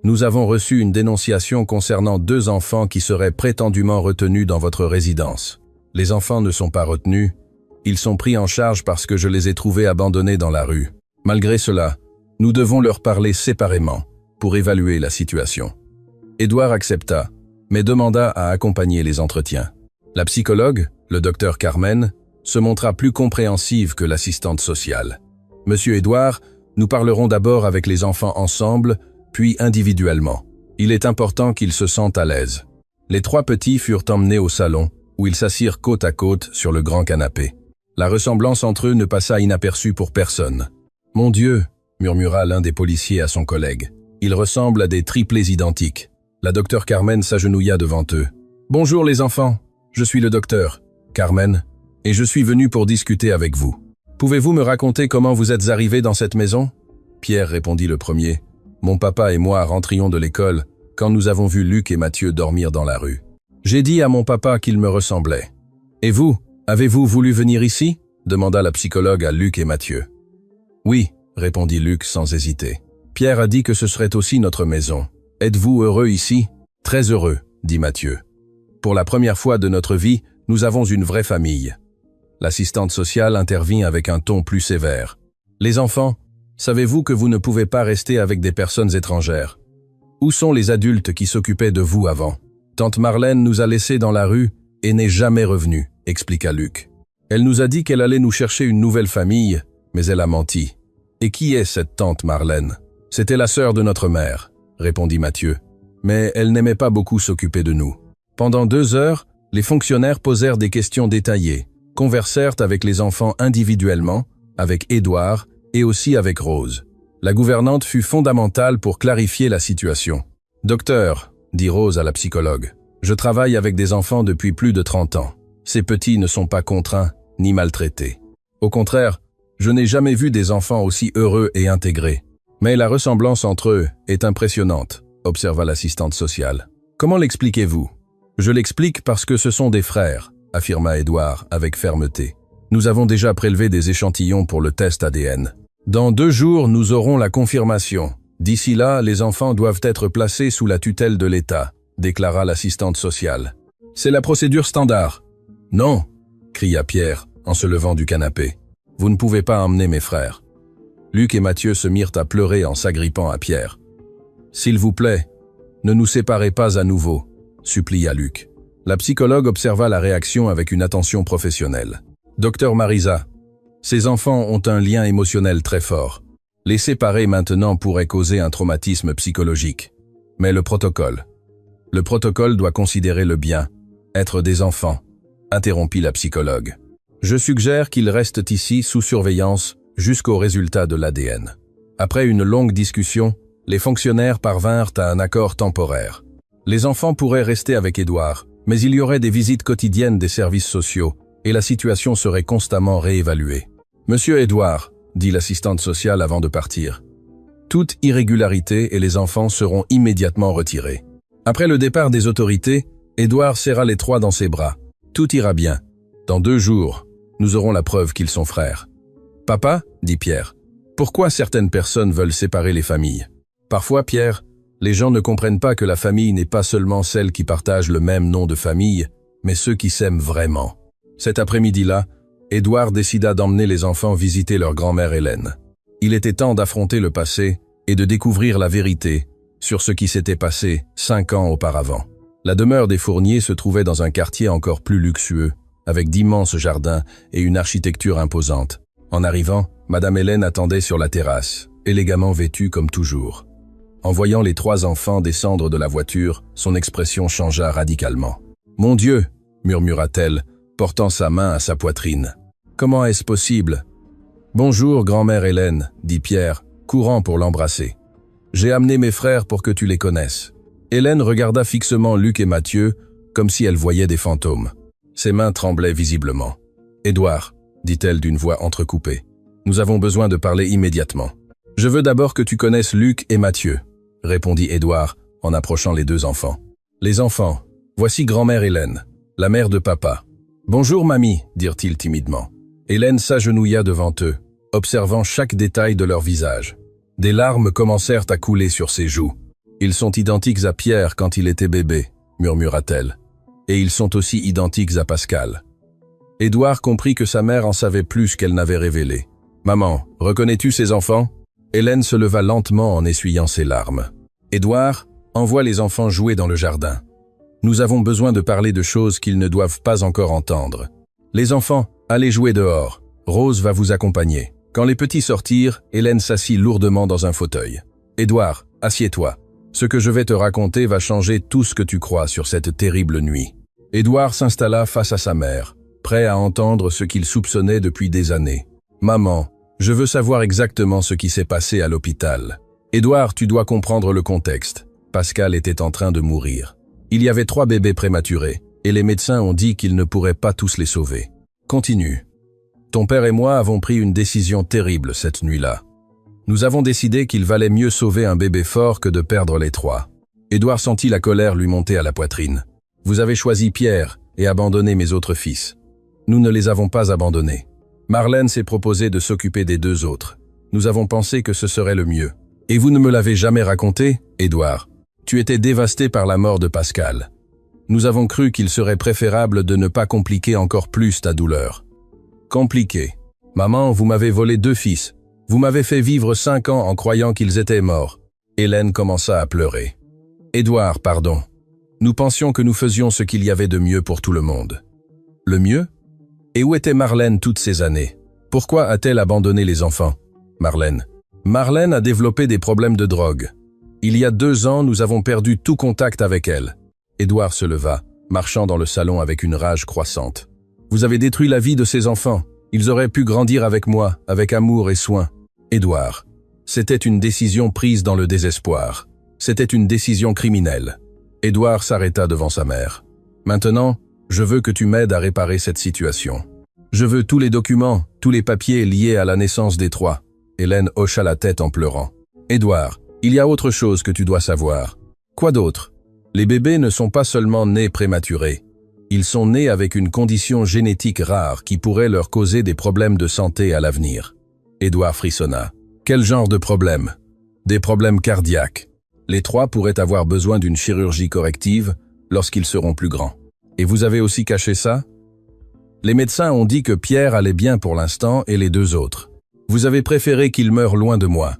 Nous avons reçu une dénonciation concernant 2 enfants qui seraient prétendument retenus dans votre résidence. Les enfants ne sont pas retenus. Ils sont pris en charge parce que je les ai trouvés abandonnés dans la rue. Malgré cela, nous devons leur parler séparément pour évaluer la situation. » Édouard accepta, mais demanda à accompagner les entretiens. La psychologue, le docteur Carmen, se montra plus compréhensive que l'assistante sociale. « Monsieur Édouard, nous parlerons d'abord avec les enfants ensemble, puis individuellement. Il est important qu'ils se sentent à l'aise. » Les 3 petits furent emmenés au salon, où ils s'assirent côte à côte sur le grand canapé. La ressemblance entre eux ne passa inaperçue pour personne. « Mon Dieu !» murmura l'un des policiers à son collègue. « Ils ressemblent à des triplés identiques. » La docteure Carmen s'agenouilla devant eux. « Bonjour les enfants, je suis le docteur, Carmen, et je suis venu pour discuter avec vous. Pouvez-vous me raconter comment vous êtes arrivés dans cette maison ?» Pierre répondit le premier. « Mon papa et moi rentrions de l'école quand nous avons vu Luc et Mathieu dormir dans la rue. J'ai dit à mon papa qu'il me ressemblait. Et vous, avez-vous voulu venir ici ?» demanda la psychologue à Luc et Mathieu. « Oui, » répondit Luc sans hésiter. « Pierre a dit que ce serait aussi notre maison. Êtes-vous heureux ici ?»« Très heureux, » dit Mathieu. « Pour la première fois de notre vie, nous avons une vraie famille. » L'assistante sociale intervint avec un ton plus sévère. « Les enfants, savez-vous que vous ne pouvez pas rester avec des personnes étrangères? Où sont les adultes qui s'occupaient de vous avant? Tante Marlène nous a laissés dans la rue et n'est jamais revenue. expliqua Luc. Elle nous a dit qu'elle allait nous chercher une nouvelle famille, mais elle a menti. Et qui est cette tante Marlène? C'était la sœur de notre mère, répondit Mathieu. Mais elle n'aimait pas beaucoup s'occuper de nous. Pendant 2 heures, les fonctionnaires posèrent des questions détaillées, conversèrent avec les enfants individuellement, avec Édouard et aussi avec Rose. La gouvernante fut fondamentale pour clarifier la situation. « Docteur, » dit Rose à la psychologue, « je travaille avec des enfants depuis plus de 30 ans. Ces petits ne sont pas contraints ni maltraités. Au contraire, je n'ai jamais vu des enfants aussi heureux et intégrés. Mais la ressemblance entre eux est impressionnante, » observa l'assistante sociale. « Comment l'expliquez-vous » ? « Je l'explique parce que ce sont des frères, » affirma Édouard avec fermeté. « Nous avons déjà prélevé des échantillons pour le test ADN. Dans 2 jours, nous aurons la confirmation. D'ici là, les enfants doivent être placés sous la tutelle de l'État, » déclara l'assistante sociale. « C'est la procédure standard. »« Non !» cria Pierre en se levant du canapé. « Vous ne pouvez pas emmener mes frères. » Luc et Mathieu se mirent à pleurer en s'agrippant à Pierre. « S'il vous plaît, ne nous séparez pas à nouveau. » supplia Luc. La psychologue observa la réaction avec une attention professionnelle. « Docteur Marisa, ces enfants ont un lien émotionnel très fort. Les séparer maintenant pourrait causer un traumatisme psychologique. Mais le protocole doit considérer le bien, être des enfants, » interrompit la psychologue. « Je suggère qu'ils restent ici sous surveillance jusqu'au résultat de l'ADN. » Après une longue discussion, les fonctionnaires parvinrent à un accord temporaire. Les enfants pourraient rester avec Édouard, mais il y aurait des visites quotidiennes des services sociaux et la situation serait constamment réévaluée. « Monsieur Édouard, » dit l'assistante sociale avant de partir, « toute irrégularité et les enfants seront immédiatement retirés. » Après le départ des autorités, Édouard serra les 3 dans ses bras. « Tout ira bien. Dans 2 jours, nous aurons la preuve qu'ils sont frères. »« Papa, » dit Pierre, « pourquoi certaines personnes veulent séparer les familles ? Parfois, Pierre, les gens ne comprennent pas que la famille n'est pas seulement celle qui partage le même nom de famille, mais ceux qui s'aiment vraiment. » Cet après-midi-là, Édouard décida d'emmener les enfants visiter leur grand-mère Hélène. Il était temps d'affronter le passé et de découvrir la vérité sur ce qui s'était passé 5 ans auparavant. La demeure des Fournier se trouvait dans un quartier encore plus luxueux, avec d'immenses jardins et une architecture imposante. En arrivant, Madame Hélène attendait sur la terrasse, élégamment vêtue comme toujours. En voyant les 3 enfants descendre de la voiture, son expression changea radicalement. « Mon Dieu !» murmura-t-elle, portant sa main à sa poitrine. « Comment est-ce possible ?»« Bonjour, grand-mère Hélène, » dit Pierre, courant pour l'embrasser. « J'ai amené mes frères pour que tu les connaisses. » Hélène regarda fixement Luc et Mathieu, comme si elle voyait des fantômes. Ses mains tremblaient visiblement. « Édouard, » dit-elle d'une voix entrecoupée, « nous avons besoin de parler immédiatement. »« Je veux d'abord que tu connaisses Luc et Mathieu. » répondit Édouard en approchant les 2 enfants. « Les enfants, voici grand-mère Hélène, la mère de papa. »« Bonjour mamie, » dirent-ils timidement. Hélène s'agenouilla devant eux, observant chaque détail de leur visage. Des larmes commencèrent à couler sur ses joues. « Ils sont identiques à Pierre quand il était bébé, » murmura-t-elle. « Et ils sont aussi identiques à Pascal. » Édouard comprit que sa mère en savait plus qu'elle n'avait révélé. « Maman, reconnais-tu ces enfants ?» Hélène se leva lentement en essuyant ses larmes. « Édouard, envoie les enfants jouer dans le jardin. Nous avons besoin de parler de choses qu'ils ne doivent pas encore entendre. Les enfants, allez jouer dehors. Rose va vous accompagner. » Quand les petits sortirent, Hélène s'assit lourdement dans un fauteuil. « Édouard, assieds-toi. Ce que je vais te raconter va changer tout ce que tu crois sur cette terrible nuit. » Édouard s'installa face à sa mère, prêt à entendre ce qu'il soupçonnait depuis des années. « Maman, je veux savoir exactement ce qui s'est passé à l'hôpital. Édouard, tu dois comprendre le contexte. Pascal était en train de mourir. Il y avait 3 bébés prématurés, et les médecins ont dit qu'ils ne pourraient pas tous les sauver. Continue. Ton père et moi avons pris une décision terrible cette nuit-là. Nous avons décidé qu'il valait mieux sauver un bébé fort que de perdre les 3. Édouard sentit la colère lui monter à la poitrine. Vous avez choisi Pierre et abandonné mes autres fils. Nous ne les avons pas abandonnés. Marlène s'est proposé de s'occuper des 2 autres. Nous avons pensé que ce serait le mieux. Et vous ne me l'avez jamais raconté, Édouard. Tu étais dévasté par la mort de Pascal. Nous avons cru qu'il serait préférable de ne pas compliquer encore plus ta douleur. Compliqué. Maman, vous m'avez volé 2 fils. Vous m'avez fait vivre 5 ans en croyant qu'ils étaient morts. Hélène commença à pleurer. Édouard, pardon. Nous pensions que nous faisions ce qu'il y avait de mieux pour tout le monde. Le mieux? Et où était Marlène toutes ces années? Pourquoi a-t-elle abandonné les enfants? Marlène. Marlène a développé des problèmes de drogue. Il y a 2 ans, nous avons perdu tout contact avec elle. Édouard se leva, marchant dans le salon avec une rage croissante. Vous avez détruit la vie de ces enfants. Ils auraient pu grandir avec moi, avec amour et soin. Édouard. C'était une décision prise dans le désespoir. C'était une décision criminelle. Édouard s'arrêta devant sa mère. Maintenant, je veux que tu m'aides à réparer cette situation. Je veux tous les documents, tous les papiers liés à la naissance des 3. Hélène hocha la tête en pleurant. Édouard, il y a autre chose que tu dois savoir. Quoi d'autre? Les bébés ne sont pas seulement nés prématurés. Ils sont nés avec une condition génétique rare qui pourrait leur causer des problèmes de santé à l'avenir. Édouard frissonna. Quel genre de problème? Des problèmes cardiaques. Les 3 pourraient avoir besoin d'une chirurgie corrective lorsqu'ils seront plus grands. Et vous avez aussi caché ça? Les médecins ont dit que Pierre allait bien pour l'instant et les 2 autres. Vous avez préféré qu'il meure loin de moi.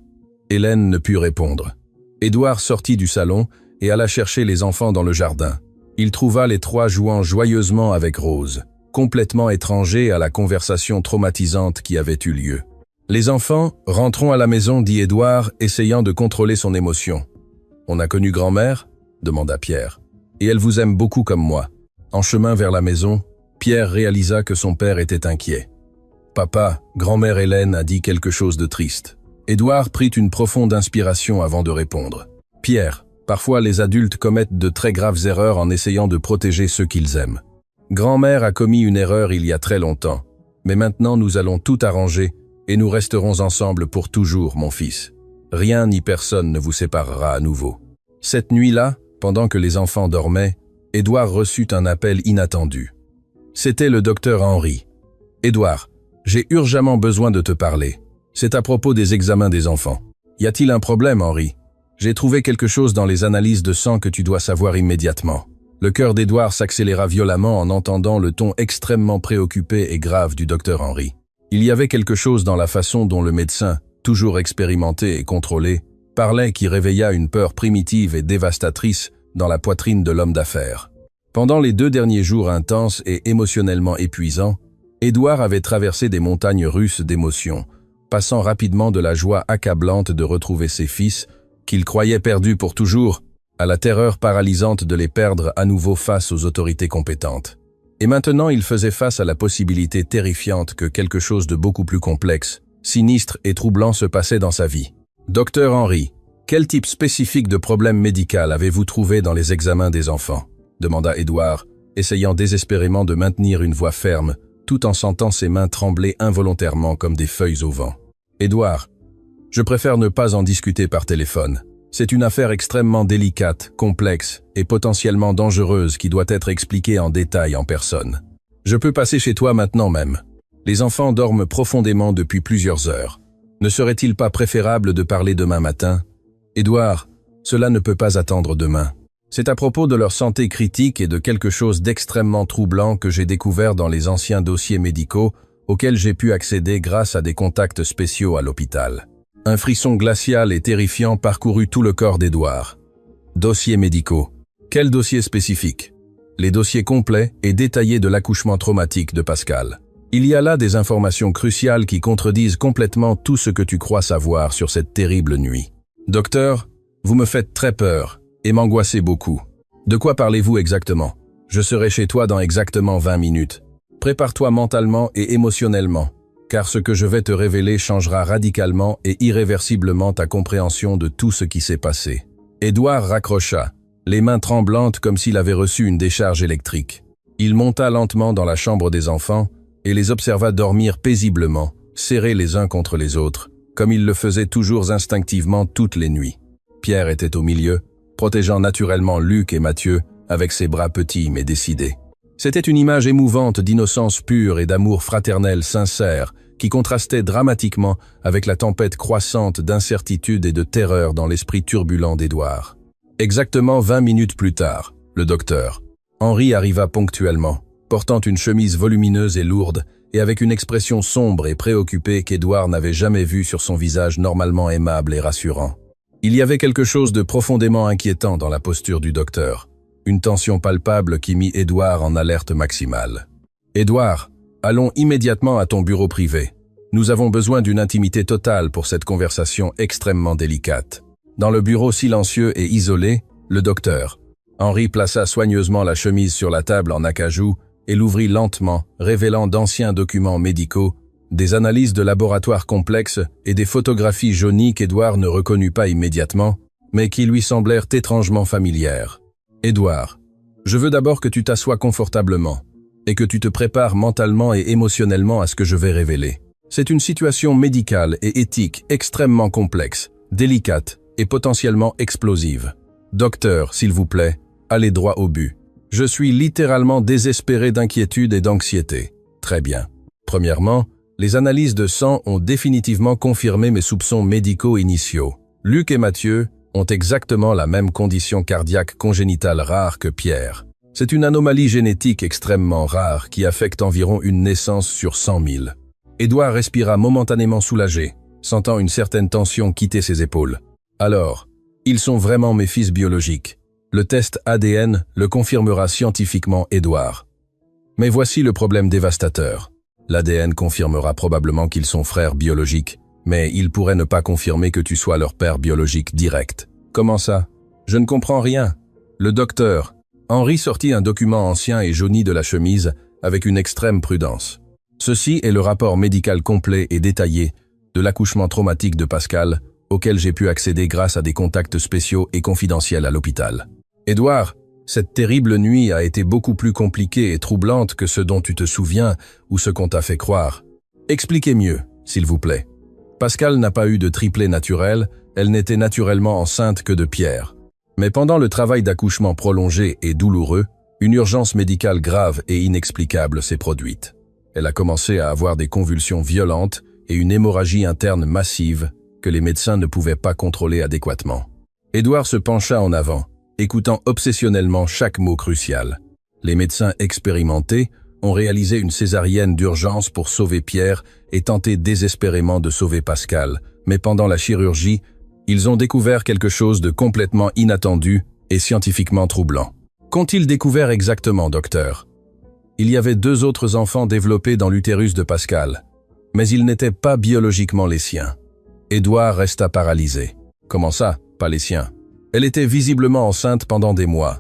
Hélène ne put répondre. Édouard sortit du salon et alla chercher les enfants dans le jardin. Il trouva les 3 jouant joyeusement avec Rose, complètement étrangers à la conversation traumatisante qui avait eu lieu. Les enfants, rentrons à la maison, dit Édouard, essayant de contrôler son émotion. On a connu grand-mère? Demanda Pierre. Et elle vous aime beaucoup comme moi. En chemin vers la maison, Pierre réalisa que son père était inquiet. Papa, grand-mère Hélène a dit quelque chose de triste. Édouard prit une profonde inspiration avant de répondre. Pierre, parfois les adultes commettent de très graves erreurs en essayant de protéger ceux qu'ils aiment. Grand-mère a commis une erreur il y a très longtemps, mais maintenant nous allons tout arranger et nous resterons ensemble pour toujours, mon fils. Rien ni personne ne vous séparera à nouveau. Cette nuit-là, pendant que les enfants dormaient, Édouard reçut un appel inattendu. C'était le docteur Henry. « Édouard, j'ai urgemment besoin de te parler. C'est à propos des examens des enfants. Y a-t-il un problème, Henry? J'ai trouvé quelque chose dans les analyses de sang que tu dois savoir immédiatement. » Le cœur d'Édouard s'accéléra violemment en entendant le ton extrêmement préoccupé et grave du docteur Henry. Il y avait quelque chose dans la façon dont le médecin, toujours expérimenté et contrôlé, parlait qui réveilla une peur primitive et dévastatrice dans la poitrine de l'homme d'affaires. Pendant les 2 derniers jours intenses et émotionnellement épuisants, Édouard avait traversé des montagnes russes d'émotions, passant rapidement de la joie accablante de retrouver ses fils, qu'il croyait perdus pour toujours, à la terreur paralysante de les perdre à nouveau face aux autorités compétentes. Et maintenant il faisait face à la possibilité terrifiante que quelque chose de beaucoup plus complexe, sinistre et troublant se passait dans sa vie. « Docteur Henry, quel type spécifique de problème médical avez-vous trouvé dans les examens des enfants ?» demanda Édouard, essayant désespérément de maintenir une voix ferme, tout en sentant ses mains trembler involontairement comme des feuilles au vent. « Édouard, je préfère ne pas en discuter par téléphone. C'est une affaire extrêmement délicate, complexe et potentiellement dangereuse qui doit être expliquée en détail en personne. Je peux passer chez toi maintenant même. Les enfants dorment profondément depuis plusieurs heures. Ne serait-il pas préférable de parler demain matin? Édouard, cela ne peut pas attendre demain. C'est à propos de leur santé critique et de quelque chose d'extrêmement troublant que j'ai découvert dans les anciens dossiers médicaux auxquels j'ai pu accéder grâce à des contacts spéciaux à l'hôpital. Un frisson glacial et terrifiant parcourut tout le corps d'Édouard. Dossiers médicaux. Quel dossier spécifique? Les dossiers complets et détaillés de l'accouchement traumatique de Pascal. Il y a là des informations cruciales qui contredisent complètement tout ce que tu crois savoir sur cette terrible nuit. Docteur, vous me faites très peur et m'angoissez beaucoup. De quoi parlez-vous exactement? Je serai chez toi dans exactement 20 minutes. Prépare-toi mentalement et émotionnellement, car ce que je vais te révéler changera radicalement et irréversiblement ta compréhension de tout ce qui s'est passé. Édouard raccrocha, les mains tremblantes comme s'il avait reçu une décharge électrique. Il monta lentement dans la chambre des enfants et les observa dormir paisiblement, serrés les uns contre les autres, comme il le faisait toujours instinctivement toutes les nuits. Pierre était au milieu, protégeant naturellement Luc et Mathieu avec ses bras petits mais décidés. C'était une image émouvante d'innocence pure et d'amour fraternel sincère qui contrastait dramatiquement avec la tempête croissante d'incertitude et de terreur dans l'esprit turbulent d'Édouard. Exactement 20 minutes plus tard, le docteur Henry arriva ponctuellement, portant une chemise volumineuse et lourde et avec une expression sombre et préoccupée qu'Édouard n'avait jamais vue sur son visage normalement aimable et rassurant. Il y avait quelque chose de profondément inquiétant dans la posture du docteur, une tension palpable qui mit Édouard en alerte maximale. « Édouard, allons immédiatement à ton bureau privé. Nous avons besoin d'une intimité totale pour cette conversation extrêmement délicate. Dans le bureau silencieux et isolé, le docteur. Henri plaça soigneusement la chemise sur la table en acajou et l'ouvrit lentement, révélant d'anciens documents médicaux, des analyses de laboratoire complexes et des photographies jaunies qu'Édouard ne reconnut pas immédiatement, mais qui lui semblèrent étrangement familières. « Édouard, je veux d'abord que tu t'assoies confortablement et que tu te prépares mentalement et émotionnellement à ce que je vais révéler. C'est une situation médicale et éthique extrêmement complexe, délicate et potentiellement explosive. Docteur, s'il vous plaît, allez droit au but. Je suis littéralement désespéré d'inquiétude et d'anxiété. Très bien. Premièrement, les analyses de sang ont définitivement confirmé mes soupçons médicaux initiaux. Luc et Mathieu ont exactement la même condition cardiaque congénitale rare que Pierre. C'est une anomalie génétique extrêmement rare qui affecte environ une naissance sur 100 000. Édouard respira momentanément soulagé, sentant une certaine tension quitter ses épaules. Alors, ils sont vraiment mes fils biologiques. Le test ADN le confirmera scientifiquement, Édouard. Mais voici le problème dévastateur. L'ADN confirmera probablement qu'ils sont frères biologiques, mais il pourrait ne pas confirmer que tu sois leur père biologique direct. Comment ça? Je ne comprends rien. Le docteur. Henri sortit un document ancien et jauni de la chemise avec une extrême prudence. Ceci est le rapport médical complet et détaillé de l'accouchement traumatique de Pascal, auquel j'ai pu accéder grâce à des contacts spéciaux et confidentiels à l'hôpital. Édouard, cette terrible nuit a été beaucoup plus compliquée et troublante que ce dont tu te souviens ou ce qu'on t'a fait croire. Expliquez mieux, s'il vous plaît. Pascal n'a pas eu de triplé naturel, elle n'était naturellement enceinte que de Pierre. Mais pendant le travail d'accouchement prolongé et douloureux, une urgence médicale grave et inexplicable s'est produite. Elle a commencé à avoir des convulsions violentes et une hémorragie interne massive que les médecins ne pouvaient pas contrôler adéquatement. Édouard se pencha en avant, écoutant obsessionnellement chaque mot crucial. Les médecins expérimentés ont réalisé une césarienne d'urgence pour sauver Pierre et tenter désespérément de sauver Pascal, mais pendant la chirurgie, ils ont découvert quelque chose de complètement inattendu et scientifiquement troublant. Qu'ont-ils découvert exactement, docteur? Il y avait 2 autres enfants développés dans l'utérus de Pascal, mais ils n'étaient pas biologiquement les siens. Édouard resta paralysé. Comment ça, pas les siens? Elle était visiblement enceinte pendant des mois.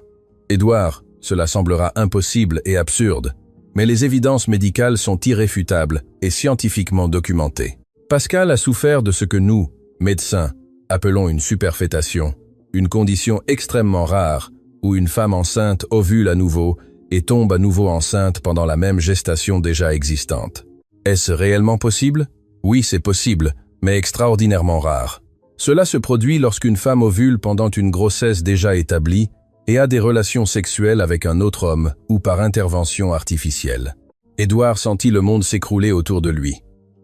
Édouard, cela semblera impossible et absurde, mais les évidences médicales sont irréfutables et scientifiquement documentées. Pascal a souffert de ce que nous, médecins, appelons une superfétation, une condition extrêmement rare où une femme enceinte ovule à nouveau et tombe à nouveau enceinte pendant la même gestation déjà existante. Est-ce réellement possible? Oui, c'est possible, mais extraordinairement rare. Cela se produit lorsqu'une femme ovule pendant une grossesse déjà établie et a des relations sexuelles avec un autre homme ou par intervention artificielle. Édouard sentit le monde s'écrouler autour de lui.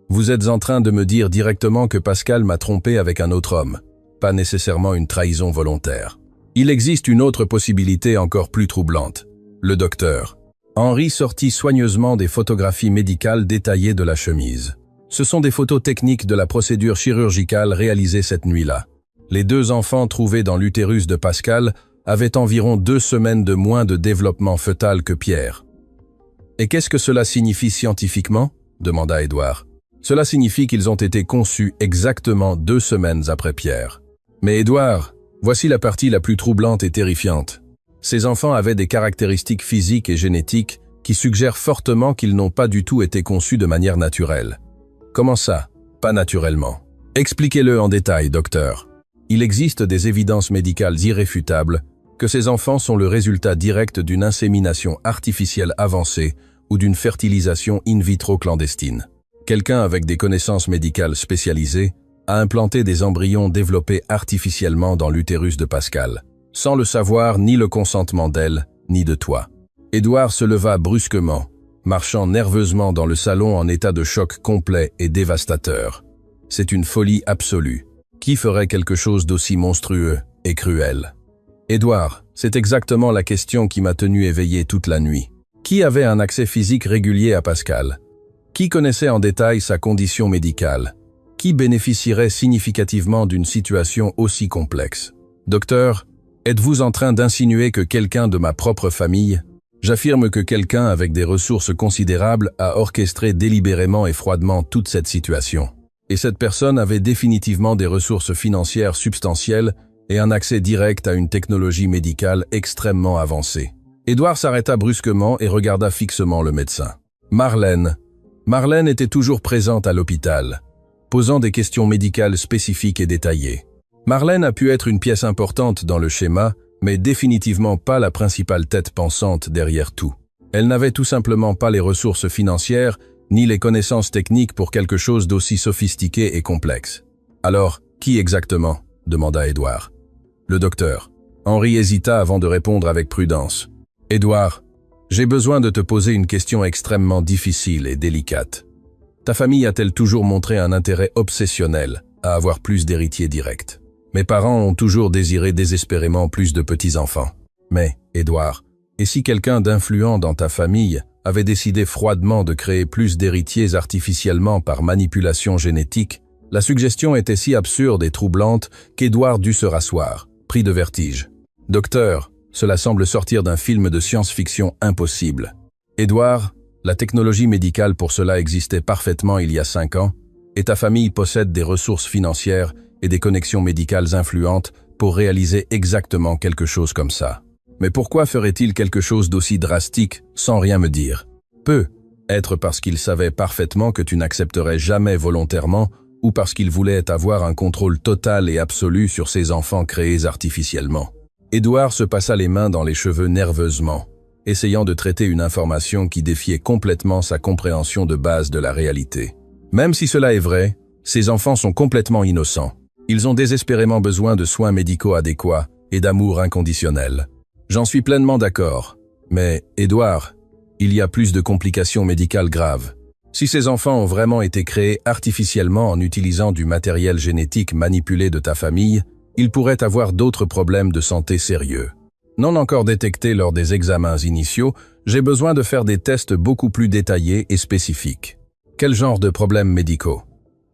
Vous êtes en train de me dire directement que Pascal m'a trompé avec un autre homme, pas nécessairement une trahison volontaire. Il existe une autre possibilité encore plus troublante. Le docteur. Henri sortit soigneusement des photographies médicales détaillées de la chemise. Ce sont des photos techniques de la procédure chirurgicale réalisée cette nuit-là. Les 2 enfants trouvés dans l'utérus de Pascal avaient environ 2 semaines de moins de développement fœtal que Pierre. Et qu'est-ce que cela signifie scientifiquement? Demanda Édouard. Cela signifie qu'ils ont été conçus exactement 2 semaines après Pierre. Mais Édouard, voici la partie la plus troublante et terrifiante. Ces enfants avaient des caractéristiques physiques et génétiques qui suggèrent fortement qu'ils n'ont pas du tout été conçus de manière naturelle. Comment ça? Pas naturellement. Expliquez-le en détail, docteur. Il existe des évidences médicales irréfutables que ces enfants sont le résultat direct d'une insémination artificielle avancée ou d'une fertilisation in vitro clandestine. Quelqu'un avec des connaissances médicales spécialisées a implanté des embryons développés artificiellement dans l'utérus de Pascal, sans le savoir ni le consentement d'elle, ni de toi. Édouard se leva brusquement, marchant nerveusement dans le salon en état de choc complet et dévastateur. C'est une folie absolue. Qui ferait quelque chose d'aussi monstrueux et cruel? Édouard, c'est exactement la question qui m'a tenu éveillé toute la nuit. Qui avait un accès physique régulier à Pascal? Qui connaissait en détail sa condition médicale? Qui bénéficierait significativement d'une situation aussi complexe? Docteur, êtes-vous en train d'insinuer que quelqu'un de ma propre famille? J'affirme que quelqu'un avec des ressources considérables a orchestré délibérément et froidement toute cette situation. Et cette personne avait définitivement des ressources financières substantielles et un accès direct à une technologie médicale extrêmement avancée. Édouard s'arrêta brusquement et regarda fixement le médecin. Marlène était toujours présente à l'hôpital, posant des questions médicales spécifiques et détaillées. Marlène a pu être une pièce importante dans le schéma, mais définitivement pas la principale tête pensante derrière tout. Elle n'avait tout simplement pas les ressources financières, ni les connaissances techniques pour quelque chose d'aussi sophistiqué et complexe. Alors, qui exactement ? Demanda Édouard. Le docteur. Henri hésita avant de répondre avec prudence. Édouard, j'ai besoin de te poser une question extrêmement difficile et délicate. Ta famille a-t-elle toujours montré un intérêt obsessionnel à avoir plus d'héritiers directs ? Mes parents ont toujours désiré désespérément plus de petits-enfants. Mais, Édouard, et si quelqu'un d'influent dans ta famille avait décidé froidement de créer plus d'héritiers artificiellement par manipulation génétique, la suggestion était si absurde et troublante qu'Édouard dut se rasseoir, pris de vertige. Docteur, cela semble sortir d'un film de science-fiction impossible. Édouard, la technologie médicale pour cela existait parfaitement il y a 5 ans, et ta famille possède des ressources financières et des connexions médicales influentes pour réaliser exactement quelque chose comme ça. Mais pourquoi ferait-il quelque chose d'aussi drastique sans rien me dire ? Être parce qu'il savait parfaitement que tu n'accepterais jamais volontairement ou parce qu'il voulait avoir un contrôle total et absolu sur ses enfants créés artificiellement. Édouard se passa les mains dans les cheveux nerveusement, essayant de traiter une information qui défiait complètement sa compréhension de base de la réalité. Même si cela est vrai, ces enfants sont complètement innocents. Ils ont désespérément besoin de soins médicaux adéquats et d'amour inconditionnel. J'en suis pleinement d'accord. Mais, Édouard, il y a plus de complications médicales graves. Si ces enfants ont vraiment été créés artificiellement en utilisant du matériel génétique manipulé de ta famille, ils pourraient avoir d'autres problèmes de santé sérieux. Non encore détectés lors des examens initiaux, j'ai besoin de faire des tests beaucoup plus détaillés et spécifiques. Quel genre de problèmes médicaux ?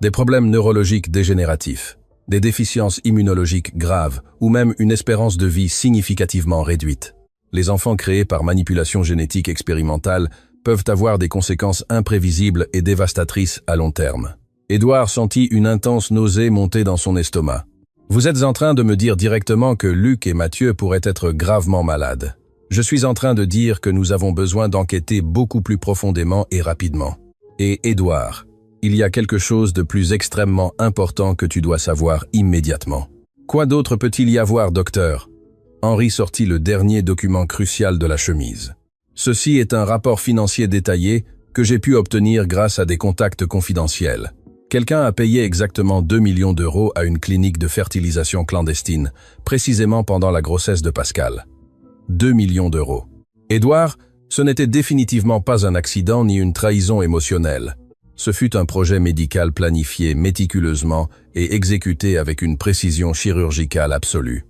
Des problèmes neurologiques dégénératifs, des déficiences immunologiques graves ou même une espérance de vie significativement réduite. Les enfants créés par manipulation génétique expérimentale peuvent avoir des conséquences imprévisibles et dévastatrices à long terme. Édouard sentit une intense nausée monter dans son estomac. Vous êtes en train de me dire directement que Luc et Mathieu pourraient être gravement malades. Je suis en train de dire que nous avons besoin d'enquêter beaucoup plus profondément et rapidement. Et Édouard, il y a quelque chose de plus extrêmement important que tu dois savoir immédiatement. Quoi d'autre peut-il y avoir, docteur ? Henri sortit le dernier document crucial de la chemise. Ceci est un rapport financier détaillé que j'ai pu obtenir grâce à des contacts confidentiels. Quelqu'un a payé exactement 2 millions d'euros à une clinique de fertilisation clandestine, précisément pendant la grossesse de Pascal. 2 millions d'euros. Édouard, ce n'était définitivement pas un accident ni une trahison émotionnelle. Ce fut un projet médical planifié méticuleusement et exécuté avec une précision chirurgicale absolue.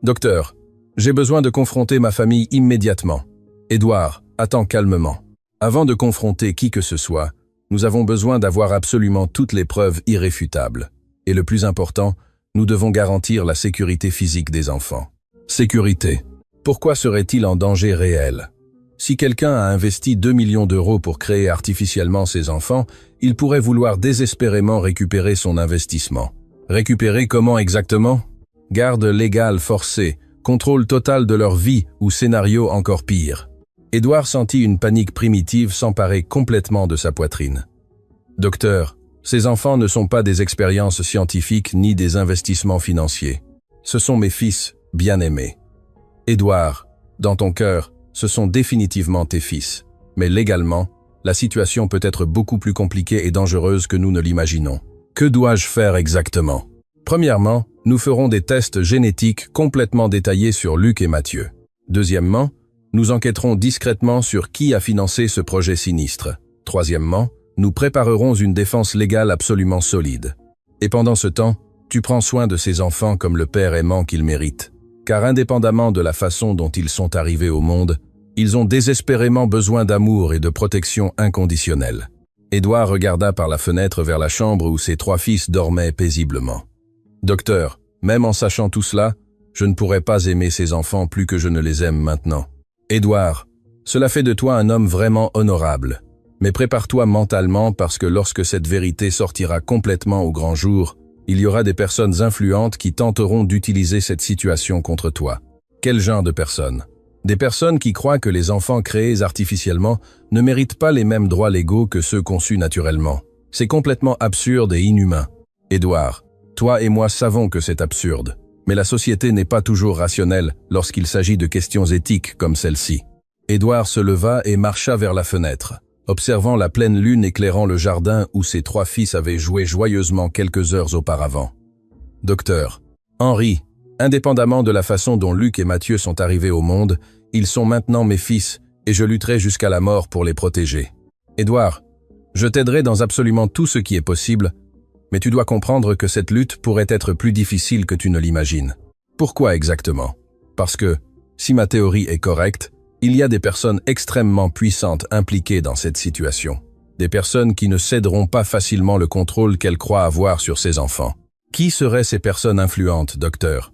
Docteur, j'ai besoin de confronter ma famille immédiatement. Édouard, attends calmement. Avant de confronter qui que ce soit, nous avons besoin d'avoir absolument toutes les preuves irréfutables. Et le plus important, nous devons garantir la sécurité physique des enfants. Sécurité. Pourquoi serait-il en danger réel ? Si quelqu'un a investi 2 millions d'euros pour créer artificiellement ses enfants, il pourrait vouloir désespérément récupérer son investissement. Récupérer comment exactement ? Garde légale forcée, contrôle total de leur vie ou scénario encore pire. Édouard sentit une panique primitive s'emparer complètement de sa poitrine. Docteur, ces enfants ne sont pas des expériences scientifiques ni des investissements financiers. Ce sont mes fils, bien-aimés. Édouard, dans ton cœur, ce sont définitivement tes fils. Mais légalement, la situation peut être beaucoup plus compliquée et dangereuse que nous ne l'imaginons. Que dois-je faire exactement ? Premièrement, nous ferons des tests génétiques complètement détaillés sur Luc et Mathieu. Deuxièmement, nous enquêterons discrètement sur qui a financé ce projet sinistre. Troisièmement, nous préparerons une défense légale absolument solide. Et pendant ce temps, tu prends soin de ces enfants comme le père aimant qu'ils méritent. Car indépendamment de la façon dont ils sont arrivés au monde, ils ont désespérément besoin d'amour et de protection inconditionnelle. Édouard regarda par la fenêtre vers la chambre où ses 3 fils dormaient paisiblement. Docteur, même en sachant tout cela, je ne pourrais pas aimer ces enfants plus que je ne les aime maintenant. Édouard, Cela fait de toi un homme vraiment honorable. Mais prépare-toi mentalement parce que lorsque cette vérité sortira complètement au grand jour, il y aura des personnes influentes qui tenteront d'utiliser cette situation contre toi. Quel genre de personnes? Des personnes qui croient que les enfants créés artificiellement ne méritent pas les mêmes droits légaux que ceux conçus naturellement. C'est complètement absurde et inhumain. Édouard, toi et moi savons que c'est absurde, mais la société n'est pas toujours rationnelle lorsqu'il s'agit de questions éthiques comme celle-ci. Édouard se leva et marcha vers la fenêtre, observant la pleine lune éclairant le jardin où ses 3 fils avaient joué joyeusement quelques heures auparavant. Docteur, Henri, indépendamment de la façon dont Luc et Mathieu sont arrivés au monde, ils sont maintenant mes fils et je lutterai jusqu'à la mort pour les protéger. Édouard, je t'aiderai dans absolument tout ce qui est possible, mais tu dois comprendre que cette lutte pourrait être plus difficile que tu ne l'imagines. Pourquoi exactement? Parce que, si ma théorie est correcte, il y a des personnes extrêmement puissantes impliquées dans cette situation. Des personnes qui ne céderont pas facilement le contrôle qu'elles croient avoir sur ces enfants. Qui seraient ces personnes influentes, docteur?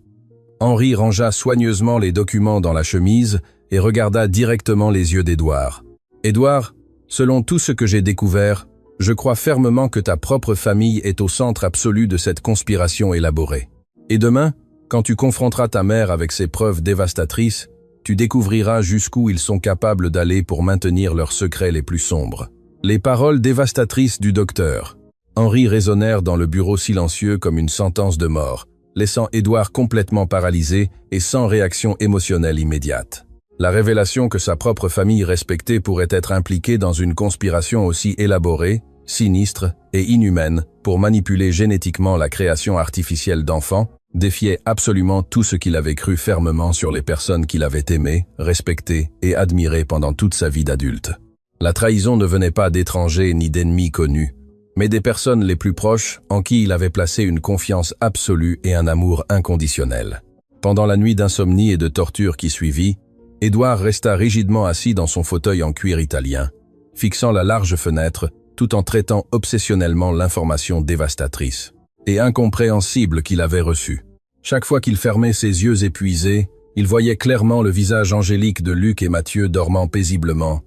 Henri rangea soigneusement les documents dans la chemise et regarda directement les yeux d'Édouard. Édouard, selon tout ce que j'ai découvert, je crois fermement que ta propre famille est au centre absolu de cette conspiration élaborée. Et demain, quand tu confronteras ta mère avec ces preuves dévastatrices, tu découvriras jusqu'où ils sont capables d'aller pour maintenir leurs secrets les plus sombres. Les paroles dévastatrices du docteur. Henri résonnèrent dans le bureau silencieux comme une sentence de mort, laissant Édouard complètement paralysé et sans réaction émotionnelle immédiate. La révélation que sa propre famille respectée pourrait être impliquée dans une conspiration aussi élaborée, sinistre et inhumaine pour manipuler génétiquement la création artificielle d'enfants défiait absolument tout ce qu'il avait cru fermement sur les personnes qu'il avait aimées, respectées et admirées pendant toute sa vie d'adulte. La trahison ne venait pas d'étrangers ni d'ennemis connus, mais des personnes les plus proches en qui il avait placé une confiance absolue et un amour inconditionnel. Pendant la nuit d'insomnie et de torture qui suivit, Édouard resta rigidement assis dans son fauteuil en cuir italien, fixant la large fenêtre tout en traitant obsessionnellement l'information dévastatrice et incompréhensible qu'il avait reçue. Chaque fois qu'il fermait ses yeux épuisés, il voyait clairement le visage angélique de Luc et Mathieu dormant paisiblement,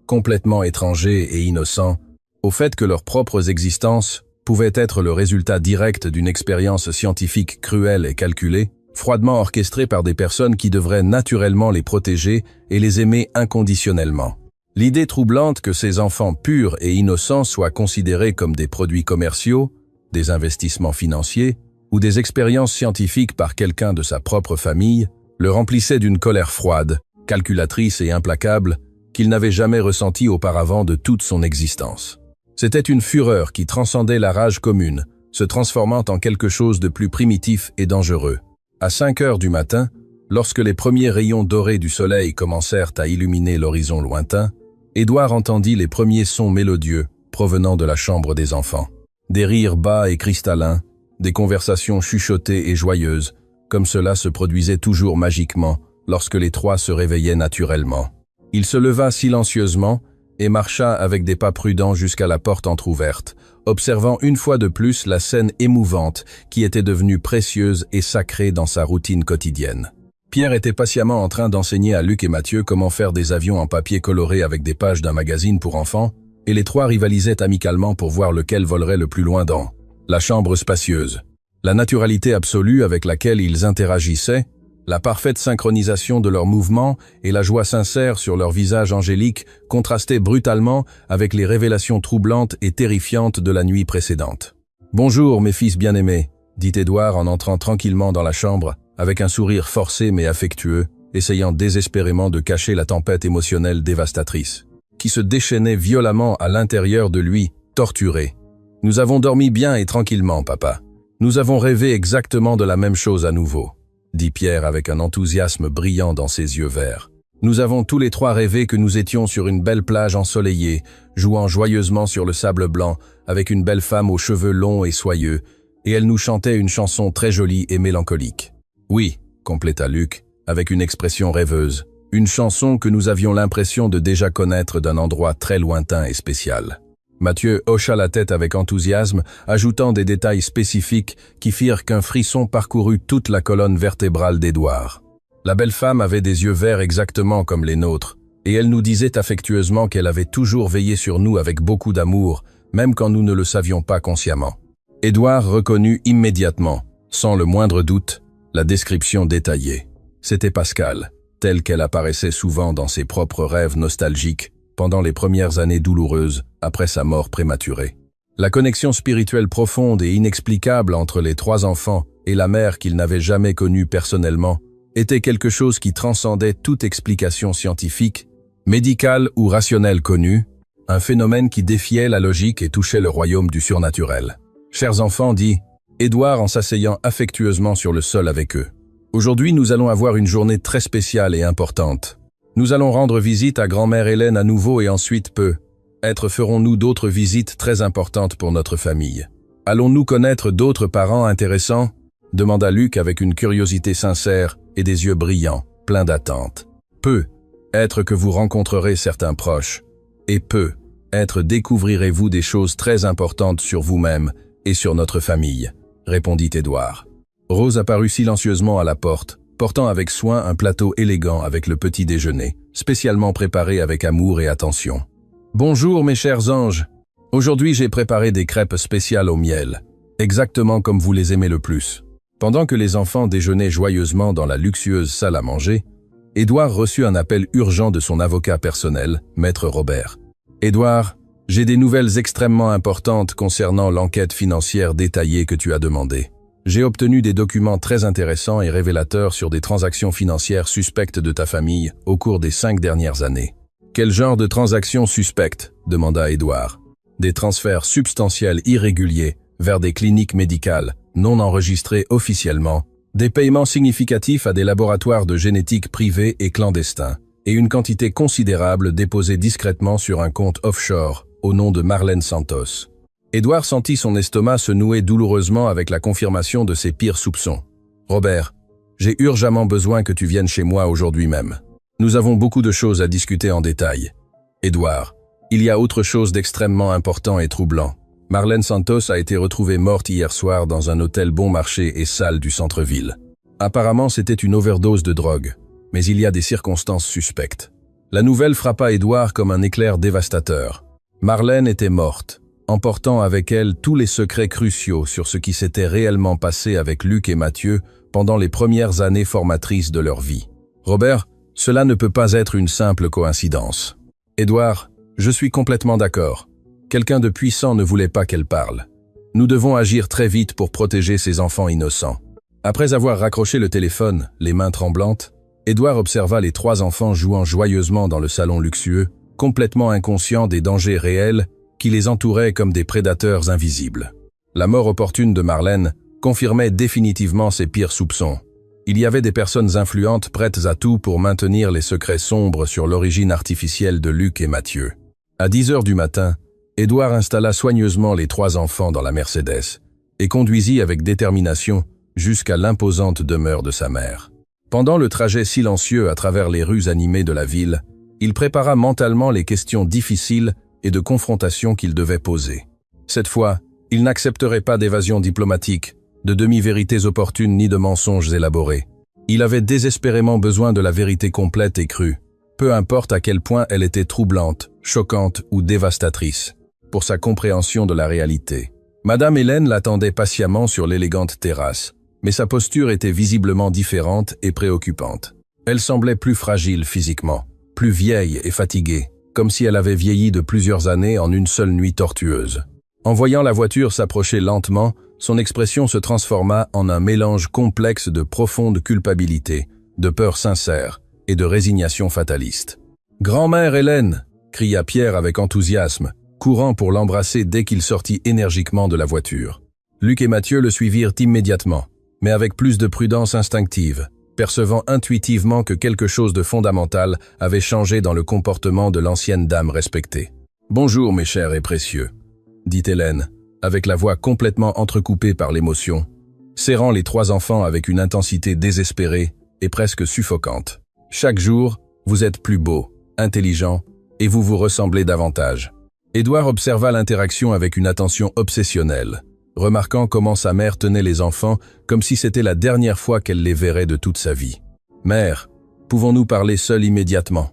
complètement étrangers et innocents, au fait que leurs propres existences pouvaient être le résultat direct d'une expérience scientifique cruelle et calculée, froidement orchestrée par des personnes qui devraient naturellement les protéger et les aimer inconditionnellement. L'idée troublante que ces enfants purs et innocents soient considérés comme des produits commerciaux, des investissements financiers ou des expériences scientifiques par quelqu'un de sa propre famille le remplissait d'une colère froide, calculatrice et implacable qu'il n'avait jamais ressentie auparavant de toute son existence. C'était une fureur qui transcendait la rage commune, se transformant en quelque chose de plus primitif et dangereux. À 5 heures du matin, lorsque les premiers rayons dorés du soleil commencèrent à illuminer l'horizon lointain, Édouard entendit les premiers sons mélodieux provenant de la chambre des enfants. Des rires bas et cristallins, des conversations chuchotées et joyeuses, comme cela se produisait toujours magiquement lorsque les 3 se réveillaient naturellement. Il se leva silencieusement et marcha avec des pas prudents jusqu'à la porte entr'ouverte, observant une fois de plus la scène émouvante qui était devenue précieuse et sacrée dans sa routine quotidienne. Pierre était patiemment en train d'enseigner à Luc et Mathieu comment faire des avions en papier coloré avec des pages d'un magazine pour enfants, et les 3 rivalisaient amicalement pour voir lequel volerait le plus loin dans la chambre spacieuse. La naturalité absolue avec laquelle ils interagissaient, la parfaite synchronisation de leurs mouvements et la joie sincère sur leur visage angélique contrastaient brutalement avec les révélations troublantes et terrifiantes de la nuit précédente. « Bonjour, mes fils bien-aimés », dit Édouard en entrant tranquillement dans la chambre, avec un sourire forcé mais affectueux, essayant désespérément de cacher la tempête émotionnelle dévastatrice, qui se déchaînait violemment à l'intérieur de lui, torturé. « Nous avons dormi bien et tranquillement, papa. Nous avons rêvé exactement de la même chose à nouveau, » dit Pierre avec un enthousiasme brillant dans ses yeux verts. « Nous avons tous les 3 rêvé que nous étions sur une belle plage ensoleillée, jouant joyeusement sur le sable blanc, avec une belle femme aux cheveux longs et soyeux, et elle nous chantait une chanson très jolie et mélancolique. »« Oui, » compléta Luc, avec une expression rêveuse, « une chanson que nous avions l'impression de déjà connaître d'un endroit très lointain et spécial. » Mathieu hocha la tête avec enthousiasme, ajoutant des détails spécifiques qui firent qu'un frisson parcourut toute la colonne vertébrale d'Édouard. La belle femme avait des yeux verts exactement comme les nôtres, Et elle nous disait affectueusement qu'elle avait toujours veillé sur nous avec beaucoup d'amour, même quand nous ne le savions pas consciemment. Édouard reconnut immédiatement, sans le moindre doute, la description détaillée. C'était Pascal, telle qu'elle apparaissait souvent dans ses propres rêves nostalgiques pendant les premières années douloureuses après sa mort prématurée. La connexion spirituelle profonde et inexplicable entre les trois enfants et la mère qu'ils n'avaient jamais connue personnellement était quelque chose qui transcendait toute explication scientifique, médicale ou rationnelle connue, un phénomène qui défiait la logique et touchait le royaume du surnaturel. « Chers enfants, dit Édouard en s'asseyant affectueusement sur le sol avec eux. Aujourd'hui, nous allons avoir une journée très spéciale et importante. Nous allons rendre visite à grand-mère Hélène à nouveau et ensuite peut-être ferons-nous d'autres visites très importantes pour notre famille. Allons-nous connaître d'autres parents intéressants ?» demanda Luc avec une curiosité sincère et des yeux brillants, pleins d'attente. « Peut-être que vous rencontrerez certains proches, et peut-être découvrirez-vous des choses très importantes sur vous-même et sur notre famille, » répondit Édouard. Rose apparut silencieusement à la porte, portant avec soin un plateau élégant avec le petit déjeuner, spécialement préparé avec amour et attention. « Bonjour mes chers anges. Aujourd'hui j'ai préparé des crêpes spéciales au miel, exactement comme vous les aimez le plus. » Pendant que les enfants déjeunaient joyeusement dans la luxueuse salle à manger, Édouard reçut un appel urgent de son avocat personnel, Maître Robert. « Édouard, j'ai des nouvelles extrêmement importantes concernant l'enquête financière détaillée que tu as demandée. J'ai obtenu des documents très intéressants et révélateurs sur des transactions financières suspectes de ta famille au cours des 5 dernières années. »« Quel genre de transactions suspectes ?» demanda Édouard. « Des transferts substantiels irréguliers vers des cliniques médicales, non enregistrés officiellement, des paiements significatifs à des laboratoires de génétique privés et clandestins, et une quantité considérable déposée discrètement sur un compte offshore au nom de Marlène Santos. » Édouard sentit son estomac se nouer douloureusement avec la confirmation de ses pires soupçons. « Robert, j'ai urgemment besoin que tu viennes chez moi aujourd'hui même. Nous avons beaucoup de choses à discuter en détail. Édouard, il y a autre chose d'extrêmement important et troublant. Marlène Santos a été retrouvée morte hier soir dans un hôtel bon marché et sale du centre-ville. Apparemment, c'était une overdose de drogue, mais il y a des circonstances suspectes. La nouvelle frappa Édouard comme un éclair dévastateur. Marlène était morte, emportant avec elle tous les secrets cruciaux sur ce qui s'était réellement passé avec Luc et Mathieu pendant les premières années formatrices de leur vie. Robert, cela ne peut pas être une simple coïncidence. Édouard, je suis complètement d'accord. Quelqu'un de puissant ne voulait pas qu'elle parle. Nous devons agir très vite pour protéger ces enfants innocents. » Après avoir raccroché le téléphone, les mains tremblantes, Édouard observa les 3 enfants jouant joyeusement dans le salon luxueux, complètement inconscients des dangers réels qui les entouraient comme des prédateurs invisibles. La mort opportune de Marlène confirmait définitivement ses pires soupçons. Il y avait des personnes influentes prêtes à tout pour maintenir les secrets sombres sur l'origine artificielle de Luc et Mathieu. À 10 heures du matin, Édouard installa soigneusement les 3 enfants dans la Mercedes et conduisit avec détermination jusqu'à l'imposante demeure de sa mère. Pendant le trajet silencieux à travers les rues animées de la ville, il prépara mentalement les questions difficiles et de confrontation qu'il devait poser. Cette fois, il n'accepterait pas d'évasion diplomatique, de demi-vérités opportunes ni de mensonges élaborés. Il avait désespérément besoin de la vérité complète et crue, peu importe à quel point elle était troublante, choquante ou dévastatrice, pour sa compréhension de la réalité. Madame Hélène l'attendait patiemment sur l'élégante terrasse, mais sa posture était visiblement différente et préoccupante. Elle semblait plus fragile physiquement, plus vieille et fatiguée, comme si elle avait vieilli de plusieurs années en une seule nuit tortueuse. En voyant la voiture s'approcher lentement, son expression se transforma en un mélange complexe de profonde culpabilité, de peur sincère et de résignation fataliste. « Grand-mère Hélène !» cria Pierre avec enthousiasme, courant pour l'embrasser dès qu'il sortit énergiquement de la voiture. Luc et Mathieu le suivirent immédiatement, mais avec plus de prudence instinctive, percevant intuitivement que quelque chose de fondamental avait changé dans le comportement de l'ancienne dame respectée. « Bonjour mes chers et précieux », dit Hélène, avec la voix complètement entrecoupée par l'émotion, serrant les 3 enfants avec une intensité désespérée et presque suffocante. « Chaque jour, vous êtes plus beau, intelligent, et vous vous ressemblez davantage. » Édouard observa l'interaction avec une attention obsessionnelle, remarquant comment sa mère tenait les enfants comme si c'était la dernière fois qu'elle les verrait de toute sa vie. « Mère, pouvons-nous parler seuls immédiatement ?»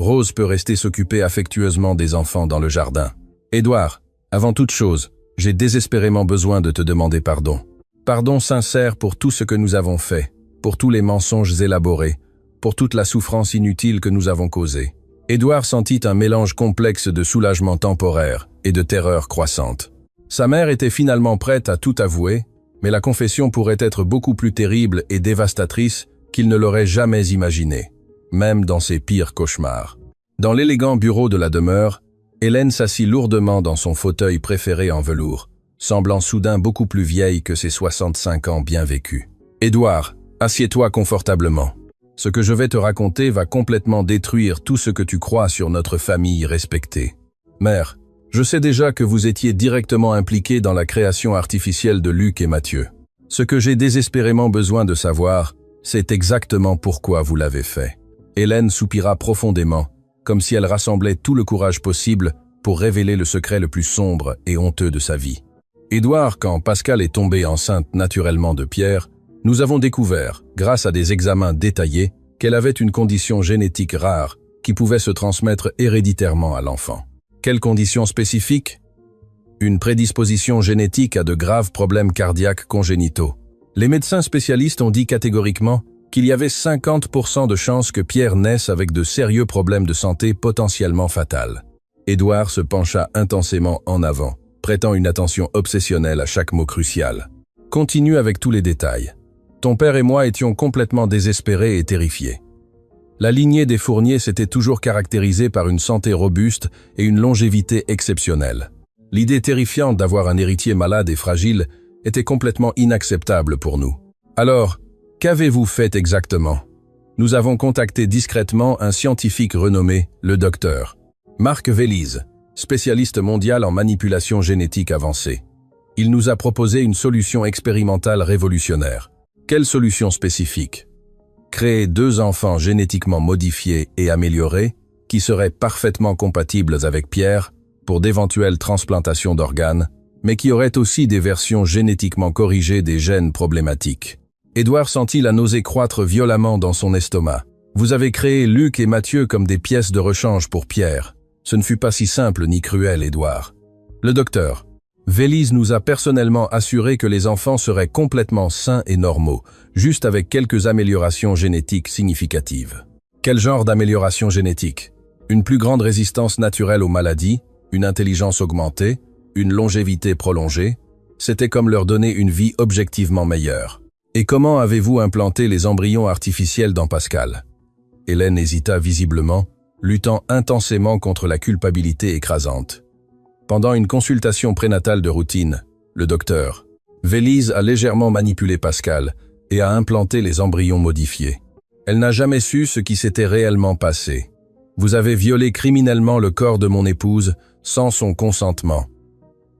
Rose peut rester s'occuper affectueusement des enfants dans le jardin. Édouard, avant toute chose, j'ai désespérément besoin de te demander pardon. Pardon sincère pour tout ce que nous avons fait, pour tous les mensonges élaborés, pour toute la souffrance inutile que nous avons causée. Édouard sentit un mélange complexe de soulagement temporaire et de terreur croissante. Sa mère était finalement prête à tout avouer, mais la confession pourrait être beaucoup plus terrible et dévastatrice qu'il ne l'aurait jamais imaginé, même dans ses pires cauchemars. Dans l'élégant bureau de la demeure, Hélène s'assit lourdement dans son fauteuil préféré en velours, semblant soudain beaucoup plus vieille que ses 65 ans bien vécus. « Édouard, assieds-toi confortablement. Ce que je vais te raconter va complètement détruire tout ce que tu crois sur notre famille respectée. Mère, je sais déjà que vous étiez directement impliquée dans la création artificielle de Luc et Mathieu. Ce que j'ai désespérément besoin de savoir, c'est exactement pourquoi vous l'avez fait. » Hélène soupira profondément, comme si elle rassemblait tout le courage possible pour révéler le secret le plus sombre et honteux de sa vie. Édouard, quand Pascal est tombée enceinte naturellement de Pierre, nous avons découvert, grâce à des examens détaillés, qu'elle avait une condition génétique rare qui pouvait se transmettre héréditairement à l'enfant. Quelle condition spécifique? Une prédisposition génétique à de graves problèmes cardiaques congénitaux. Les médecins spécialistes ont dit catégoriquement qu'il y avait 50% de chances que Pierre naisse avec de sérieux problèmes de santé potentiellement fatals. Édouard se pencha intensément en avant, prêtant une attention obsessionnelle à chaque mot crucial. Continue avec tous les détails. Ton père et moi étions complètement désespérés et terrifiés. La lignée des Fournier s'était toujours caractérisée par une santé robuste et une longévité exceptionnelle. L'idée terrifiante d'avoir un héritier malade et fragile était complètement inacceptable pour nous. Alors, qu'avez-vous fait exactement? Nous avons contacté discrètement un scientifique renommé, le docteur Marc Vélise, spécialiste mondial en manipulation génétique avancée. Il nous a proposé une solution expérimentale révolutionnaire. Quelle solution spécifique? Créer 2 enfants génétiquement modifiés et améliorés qui seraient parfaitement compatibles avec Pierre pour d'éventuelles transplantations d'organes, mais qui auraient aussi des versions génétiquement corrigées des gènes problématiques. Édouard sentit la nausée croître violemment dans son estomac. Vous avez créé Luc et Mathieu comme des pièces de rechange pour Pierre. Ce ne fut pas si simple ni cruel, Édouard. Le docteur Vélise nous a personnellement assuré que les enfants seraient complètement sains et normaux, juste avec quelques améliorations génétiques significatives. Quel genre d'amélioration génétique? Une plus grande résistance naturelle aux maladies, une intelligence augmentée, une longévité prolongée, c'était comme leur donner une vie objectivement meilleure. Et comment avez-vous implanté les embryons artificiels dans Pascal? Hélène hésita visiblement, luttant intensément contre la culpabilité écrasante. Pendant une consultation prénatale de routine, le docteur Vélise a légèrement manipulé Pascal et a implanté les embryons modifiés. Elle n'a jamais su ce qui s'était réellement passé. Vous avez violé criminellement le corps de mon épouse sans son consentement.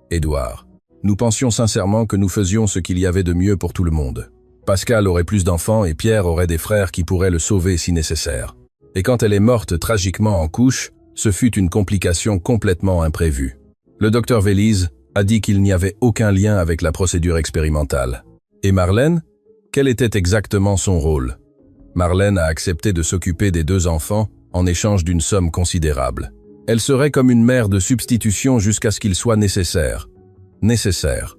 Édouard, nous pensions sincèrement que nous faisions ce qu'il y avait de mieux pour tout le monde. Pascal aurait plus d'enfants et Pierre aurait des frères qui pourraient le sauver si nécessaire. Et quand elle est morte tragiquement en couche, ce fut une complication complètement imprévue. Le docteur Vélise a dit qu'il n'y avait aucun lien avec la procédure expérimentale. Et Marlène? Quel était exactement son rôle? Marlène a accepté de s'occuper des 2 enfants en échange d'une somme considérable. Elle serait comme une mère de substitution jusqu'à ce qu'il soit nécessaire. Nécessaire.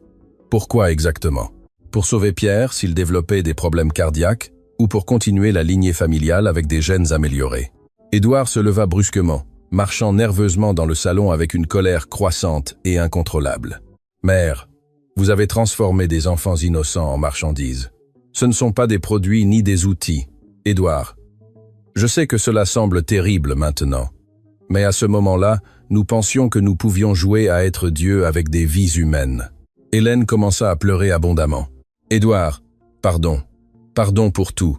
Pourquoi exactement? Pour sauver Pierre s'il développait des problèmes cardiaques ou pour continuer la lignée familiale avec des gènes améliorés? Édouard se leva brusquement, marchant nerveusement dans le salon avec une colère croissante et incontrôlable. « Mère, vous avez transformé des enfants innocents en marchandises. Ce ne sont pas des produits ni des outils. Édouard, je sais que cela semble terrible maintenant, mais à ce moment-là, nous pensions que nous pouvions jouer à être Dieu avec des vies humaines. » Hélène commença à pleurer abondamment. « Édouard, pardon. Pardon pour tout.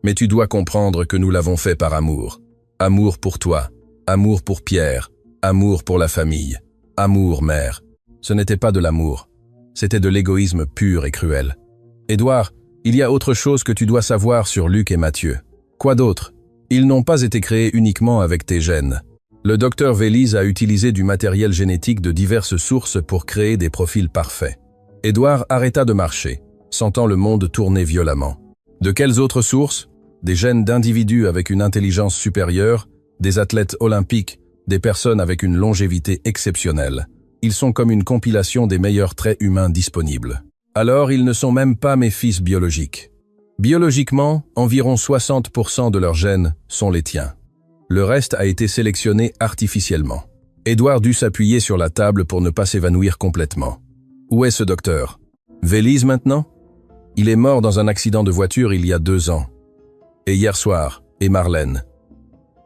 Mais tu dois comprendre que nous l'avons fait par amour. Amour pour toi. Amour pour Pierre, amour pour la famille, amour, mère. Ce n'était pas de l'amour, c'était de l'égoïsme pur et cruel. Édouard, il y a autre chose que tu dois savoir sur Luc et Mathieu. Quoi d'autre? Ils n'ont pas été créés uniquement avec tes gènes. Le docteur Vélise a utilisé du matériel génétique de diverses sources pour créer des profils parfaits. Édouard arrêta de marcher, sentant le monde tourner violemment. De quelles autres sources? Des gènes d'individus avec une intelligence supérieure, Des athlètes olympiques, des personnes avec une longévité exceptionnelle. Ils sont comme une compilation des meilleurs traits humains disponibles. Alors, ils ne sont même pas mes fils biologiques. Biologiquement, environ 60% de leurs gènes sont les tiens. Le reste a été sélectionné artificiellement. Édouard dut s'appuyer sur la table pour ne pas s'évanouir complètement. Où est ce docteur? Vélise maintenant? Il est mort dans un accident de voiture il y a 2 ans. Et hier soir, et Marlène.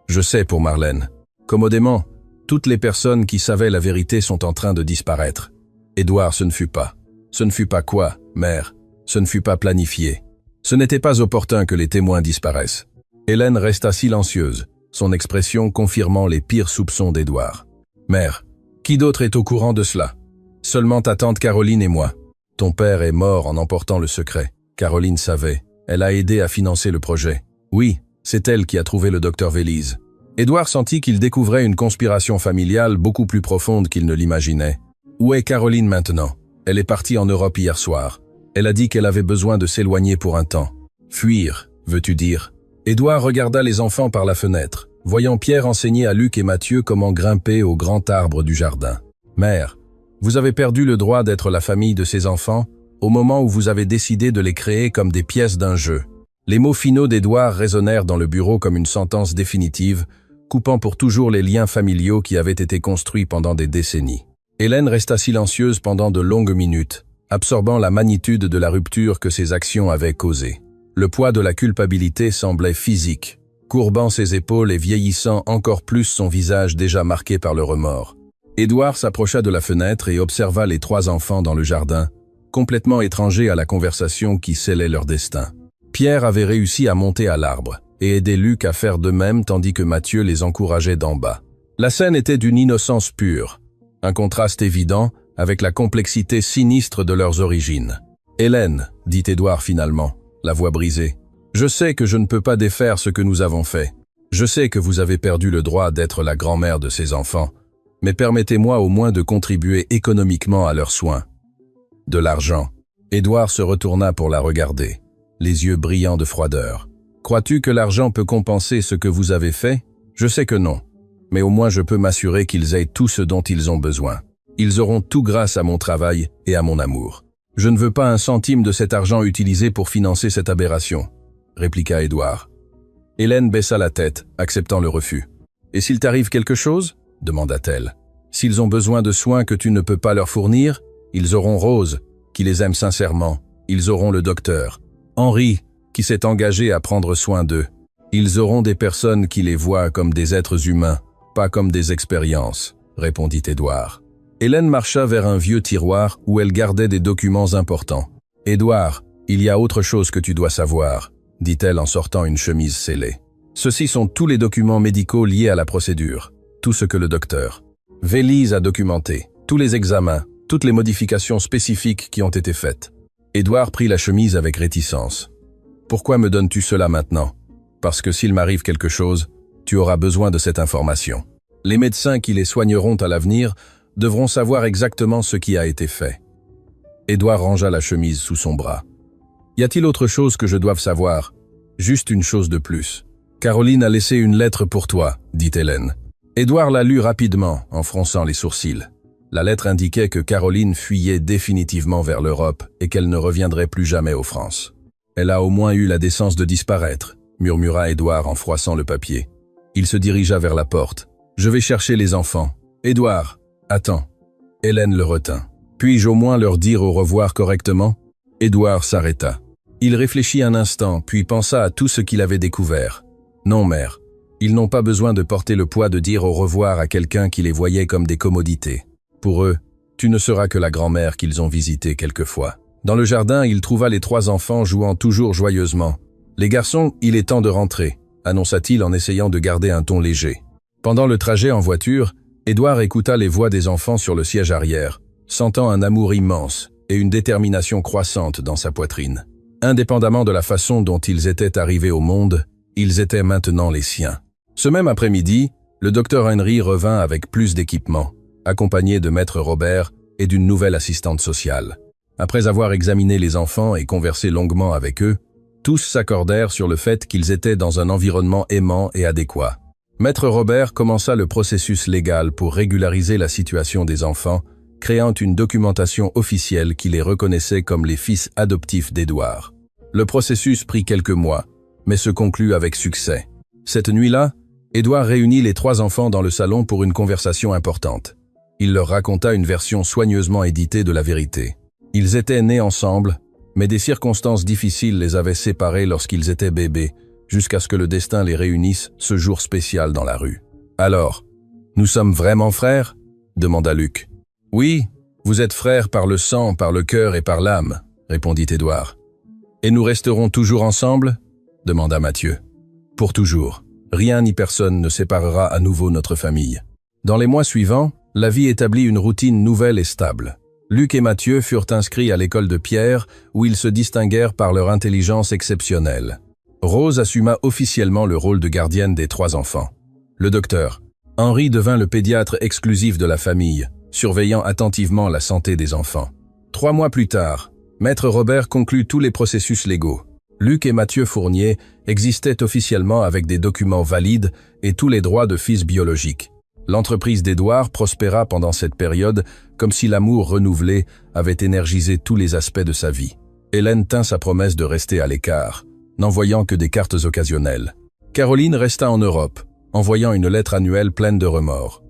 Je sais pour Marlène. Commodément, toutes les personnes qui savaient la vérité sont en train de disparaître. Édouard, ce ne fut pas. Ce ne fut pas quoi, mère? Ce ne fut pas planifié. Ce n'était pas opportun que les témoins disparaissent. Hélène resta silencieuse, son expression confirmant les pires soupçons d'Édouard. Mère, qui d'autre est au courant de cela? Seulement ta tante Caroline et moi. Ton père est mort en emportant le secret. Caroline savait. Elle a aidé à financer le projet. Oui, c'est elle qui a trouvé le docteur Vélise. Édouard sentit qu'il découvrait une conspiration familiale beaucoup plus profonde qu'il ne l'imaginait. Où est Caroline maintenant? Elle est partie en Europe hier soir. Elle a dit qu'elle avait besoin de s'éloigner pour un temps. Fuir, veux-tu dire? Édouard regarda les enfants par la fenêtre, voyant Pierre enseigner à Luc et Mathieu comment grimper au grand arbre du jardin. Mère, vous avez perdu le droit d'être la famille de ces enfants au moment où vous avez décidé de les créer comme des pièces d'un jeu. Les mots finaux d'Édouard résonnèrent dans le bureau comme une sentence définitive, coupant pour toujours les liens familiaux qui avaient été construits pendant des décennies. Hélène resta silencieuse pendant de longues minutes, absorbant la magnitude de la rupture que ses actions avaient causée. Le poids de la culpabilité semblait physique, courbant ses épaules et vieillissant encore plus son visage déjà marqué par le remords. Édouard s'approcha de la fenêtre et observa les 3 enfants dans le jardin, complètement étrangers à la conversation qui scellait leur destin. Pierre avait réussi à monter à l'arbre et aidé Luc à faire de même tandis que Mathieu les encourageait d'en bas. La scène était d'une innocence pure, un contraste évident avec la complexité sinistre de leurs origines. « Hélène, dit Édouard finalement, la voix brisée, je sais que je ne peux pas défaire ce que nous avons fait. Je sais que vous avez perdu le droit d'être la grand-mère de ces enfants, mais permettez-moi au moins de contribuer économiquement à leurs soins. De l'argent. » Édouard se retourna pour la regarder, les yeux brillants de froideur. « Crois-tu que l'argent peut compenser ce que vous avez fait? Je sais que non, mais au moins je peux m'assurer qu'ils aient tout ce dont ils ont besoin. Ils auront tout grâce à mon travail et à mon amour. Je ne veux pas un centime de cet argent utilisé pour financer cette aberration, » répliqua Édouard. Hélène baissa la tête, acceptant le refus. « Et s'il t'arrive quelque chose ?» demanda-t-elle. « S'ils ont besoin de soins que tu ne peux pas leur fournir, ils auront Rose, qui les aime sincèrement. Ils auront le docteur. Henri, qui s'est engagé à prendre soin d'eux. Ils auront des personnes qui les voient comme des êtres humains, pas comme des expériences, » répondit Édouard. Hélène marcha vers un vieux tiroir où elle gardait des documents importants. « Édouard, il y a autre chose que tu dois savoir, » dit-elle en sortant une chemise scellée. « Ceux-ci sont tous les documents médicaux liés à la procédure, tout ce que le docteur Vélise a documenté, tous les examens, toutes les modifications spécifiques qui ont été faites. » Édouard prit la chemise avec réticence. « Pourquoi me donnes-tu cela maintenant? Parce que s'il m'arrive quelque chose, tu auras besoin de cette information. Les médecins qui les soigneront à l'avenir devront savoir exactement ce qui a été fait. » Édouard rangea la chemise sous son bras. « Y a-t-il autre chose que je doive savoir? Juste une chose de plus. Caroline a laissé une lettre pour toi, dit Hélène. » Édouard la lut rapidement, en fronçant les sourcils. La lettre indiquait que Caroline fuyait définitivement vers l'Europe et qu'elle ne reviendrait plus jamais aux France. « Elle a au moins eu la décence de disparaître, » murmura Édouard en froissant le papier. Il se dirigea vers la porte. « Je vais chercher les enfants. Édouard, attends. » Hélène le retint. « Puis-je au moins leur dire au revoir correctement ?» Édouard s'arrêta. Il réfléchit un instant, puis pensa à tout ce qu'il avait découvert. « Non, mère. Ils n'ont pas besoin de porter le poids de dire au revoir à quelqu'un qui les voyait comme des commodités. Pour eux, tu ne seras que la grand-mère qu'ils ont visitée quelquefois. » Dans le jardin, il trouva les 3 enfants jouant toujours joyeusement. « Les garçons, il est temps de rentrer, » annonça-t-il en essayant de garder un ton léger. Pendant le trajet en voiture, Édouard écouta les voix des enfants sur le siège arrière, sentant un amour immense et une détermination croissante dans sa poitrine. Indépendamment de la façon dont ils étaient arrivés au monde, ils étaient maintenant les siens. Ce même après-midi, le docteur Henry revint avec plus d'équipement, accompagné de maître Robert et d'une nouvelle assistante sociale. Après avoir examiné les enfants et conversé longuement avec eux, tous s'accordèrent sur le fait qu'ils étaient dans un environnement aimant et adéquat. Maître Robert commença le processus légal pour régulariser la situation des enfants, créant une documentation officielle qui les reconnaissait comme les fils adoptifs d'Édouard. Le processus prit quelques mois, mais se conclut avec succès. Cette nuit-là, Édouard réunit les 3 enfants dans le salon pour une conversation importante. Il leur raconta une version soigneusement éditée de la vérité. Ils étaient nés ensemble, mais des circonstances difficiles les avaient séparés lorsqu'ils étaient bébés, jusqu'à ce que le destin les réunisse ce jour spécial dans la rue. « Alors, nous sommes vraiment frères ?» demanda Luc. « Oui, vous êtes frères par le sang, par le cœur et par l'âme, » répondit Édouard. « Et nous resterons toujours ensemble ?» demanda Mathieu. « Pour toujours. Rien ni personne ne séparera à nouveau notre famille. » Dans les mois suivants, la vie établit une routine nouvelle et stable. Luc et Mathieu furent inscrits à l'école de Pierre, où ils se distinguèrent par leur intelligence exceptionnelle. Rose assuma officiellement le rôle de gardienne des 3 enfants. Le docteur Henri devint le pédiatre exclusif de la famille, surveillant attentivement la santé des enfants. 3 mois plus tard, Maître Robert conclut tous les processus légaux. Luc et Mathieu Fournier existaient officiellement avec des documents valides et tous les droits de fils biologiques. L'entreprise d'Édouard prospéra pendant cette période comme si l'amour renouvelé avait énergisé tous les aspects de sa vie. Hélène tint sa promesse de rester à l'écart, n'envoyant que des cartes occasionnelles. Caroline resta en Europe, envoyant une lettre annuelle pleine de remords.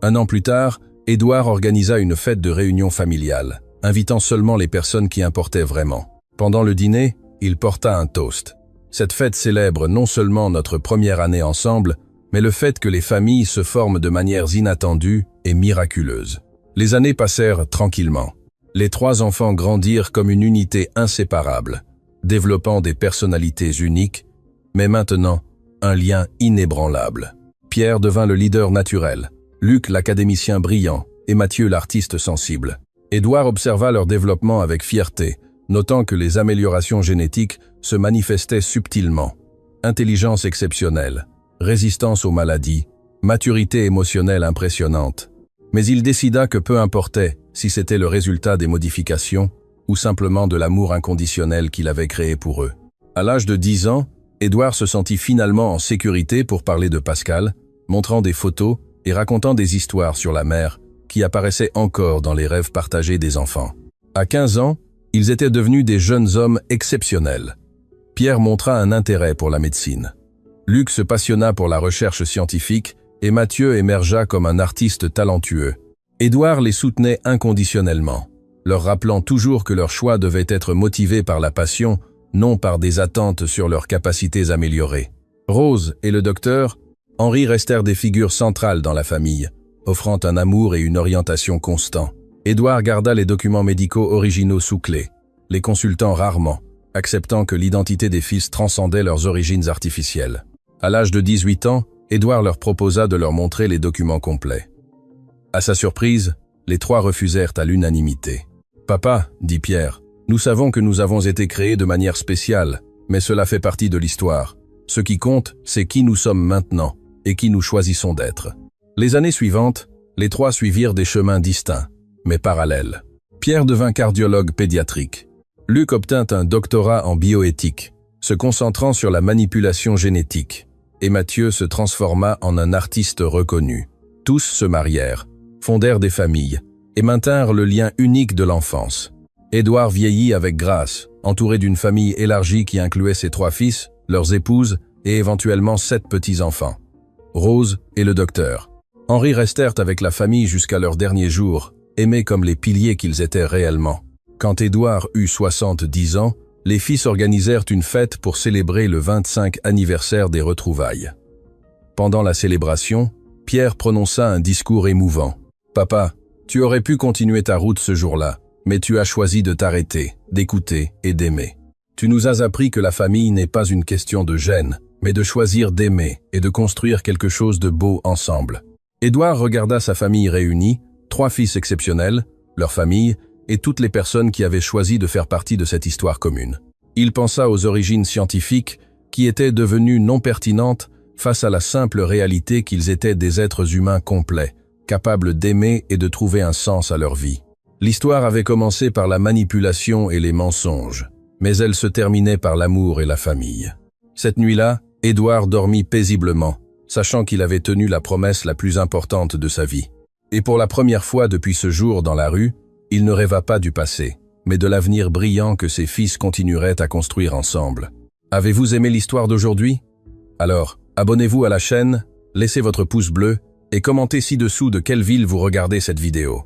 1 an plus tard, Édouard organisa une fête de réunion familiale, invitant seulement les personnes qui importaient vraiment. Pendant le dîner, il porta un toast. Cette fête célèbre non seulement notre première année ensemble, mais le fait que les familles se forment de manières inattendues et miraculeuses. Les années passèrent tranquillement. Les 3 enfants grandirent comme une unité inséparable, développant des personnalités uniques, mais maintenant un lien inébranlable. Pierre devint le leader naturel, Luc l'académicien brillant et Mathieu l'artiste sensible. Édouard observa leur développement avec fierté, notant que les améliorations génétiques se manifestaient subtilement. Intelligence exceptionnelle, résistance aux maladies, maturité émotionnelle impressionnante. Mais il décida que peu importait si c'était le résultat des modifications ou simplement de l'amour inconditionnel qu'il avait créé pour eux. À l'âge de 10 ans, Édouard se sentit finalement en sécurité pour parler de Pascal, montrant des photos et racontant des histoires sur la mer qui apparaissaient encore dans les rêves partagés des enfants. À 15 ans, ils étaient devenus des jeunes hommes exceptionnels. Pierre montra un intérêt pour la médecine. Luc se passionna pour la recherche scientifique et Mathieu émergea comme un artiste talentueux. Édouard les soutenait inconditionnellement, leur rappelant toujours que leur choix devait être motivé par la passion, non par des attentes sur leurs capacités améliorées. Rose et le docteur Henri restèrent des figures centrales dans la famille, offrant un amour et une orientation constants. Édouard garda les documents médicaux originaux sous clé, les consultant rarement, acceptant que l'identité des fils transcendait leurs origines artificielles. À l'âge de 18 ans, Édouard leur proposa de leur montrer les documents complets. À sa surprise, les 3 refusèrent à l'unanimité. « Papa, dit Pierre, nous savons que nous avons été créés de manière spéciale, mais cela fait partie de l'histoire. Ce qui compte, c'est qui nous sommes maintenant et qui nous choisissons d'être. » Les années suivantes, les 3 suivirent des chemins distincts, mais parallèles. Pierre devint cardiologue pédiatrique. Luc obtint un doctorat en bioéthique, se concentrant sur la manipulation génétique, et Mathieu se transforma en un artiste reconnu. Tous se marièrent, fondèrent des familles, et maintinrent le lien unique de l'enfance. Édouard vieillit avec grâce, entouré d'une famille élargie qui incluait ses 3 fils, leurs épouses et éventuellement 7 petits-enfants. Rose et le docteur Henri restèrent avec la famille jusqu'à leurs derniers jours, aimés comme les piliers qu'ils étaient réellement. Quand Édouard eut 70 ans, les fils organisèrent une fête pour célébrer le 25 anniversaire des retrouvailles. Pendant la célébration, Pierre prononça un discours émouvant. « Papa, tu aurais pu continuer ta route ce jour-là, mais tu as choisi de t'arrêter, d'écouter et d'aimer. Tu nous as appris que la famille n'est pas une question de gènes, mais de choisir d'aimer et de construire quelque chose de beau ensemble. » Édouard regarda sa famille réunie, 3 fils exceptionnels, leur famille, et toutes les personnes qui avaient choisi de faire partie de cette histoire commune. Il pensa aux origines scientifiques qui étaient devenues non pertinentes face à la simple réalité qu'ils étaient des êtres humains complets, capables d'aimer et de trouver un sens à leur vie. L'histoire avait commencé par la manipulation et les mensonges, mais elle se terminait par l'amour et la famille. Cette nuit-là, Édouard dormit paisiblement, sachant qu'il avait tenu la promesse la plus importante de sa vie. Et pour la première fois depuis ce jour dans la rue, il ne rêva pas du passé, mais de l'avenir brillant que ses fils continueraient à construire ensemble. Avez-vous aimé l'histoire d'aujourd'hui? Alors, abonnez-vous à la chaîne, laissez votre pouce bleu et commentez ci-dessous de quelle ville vous regardez cette vidéo.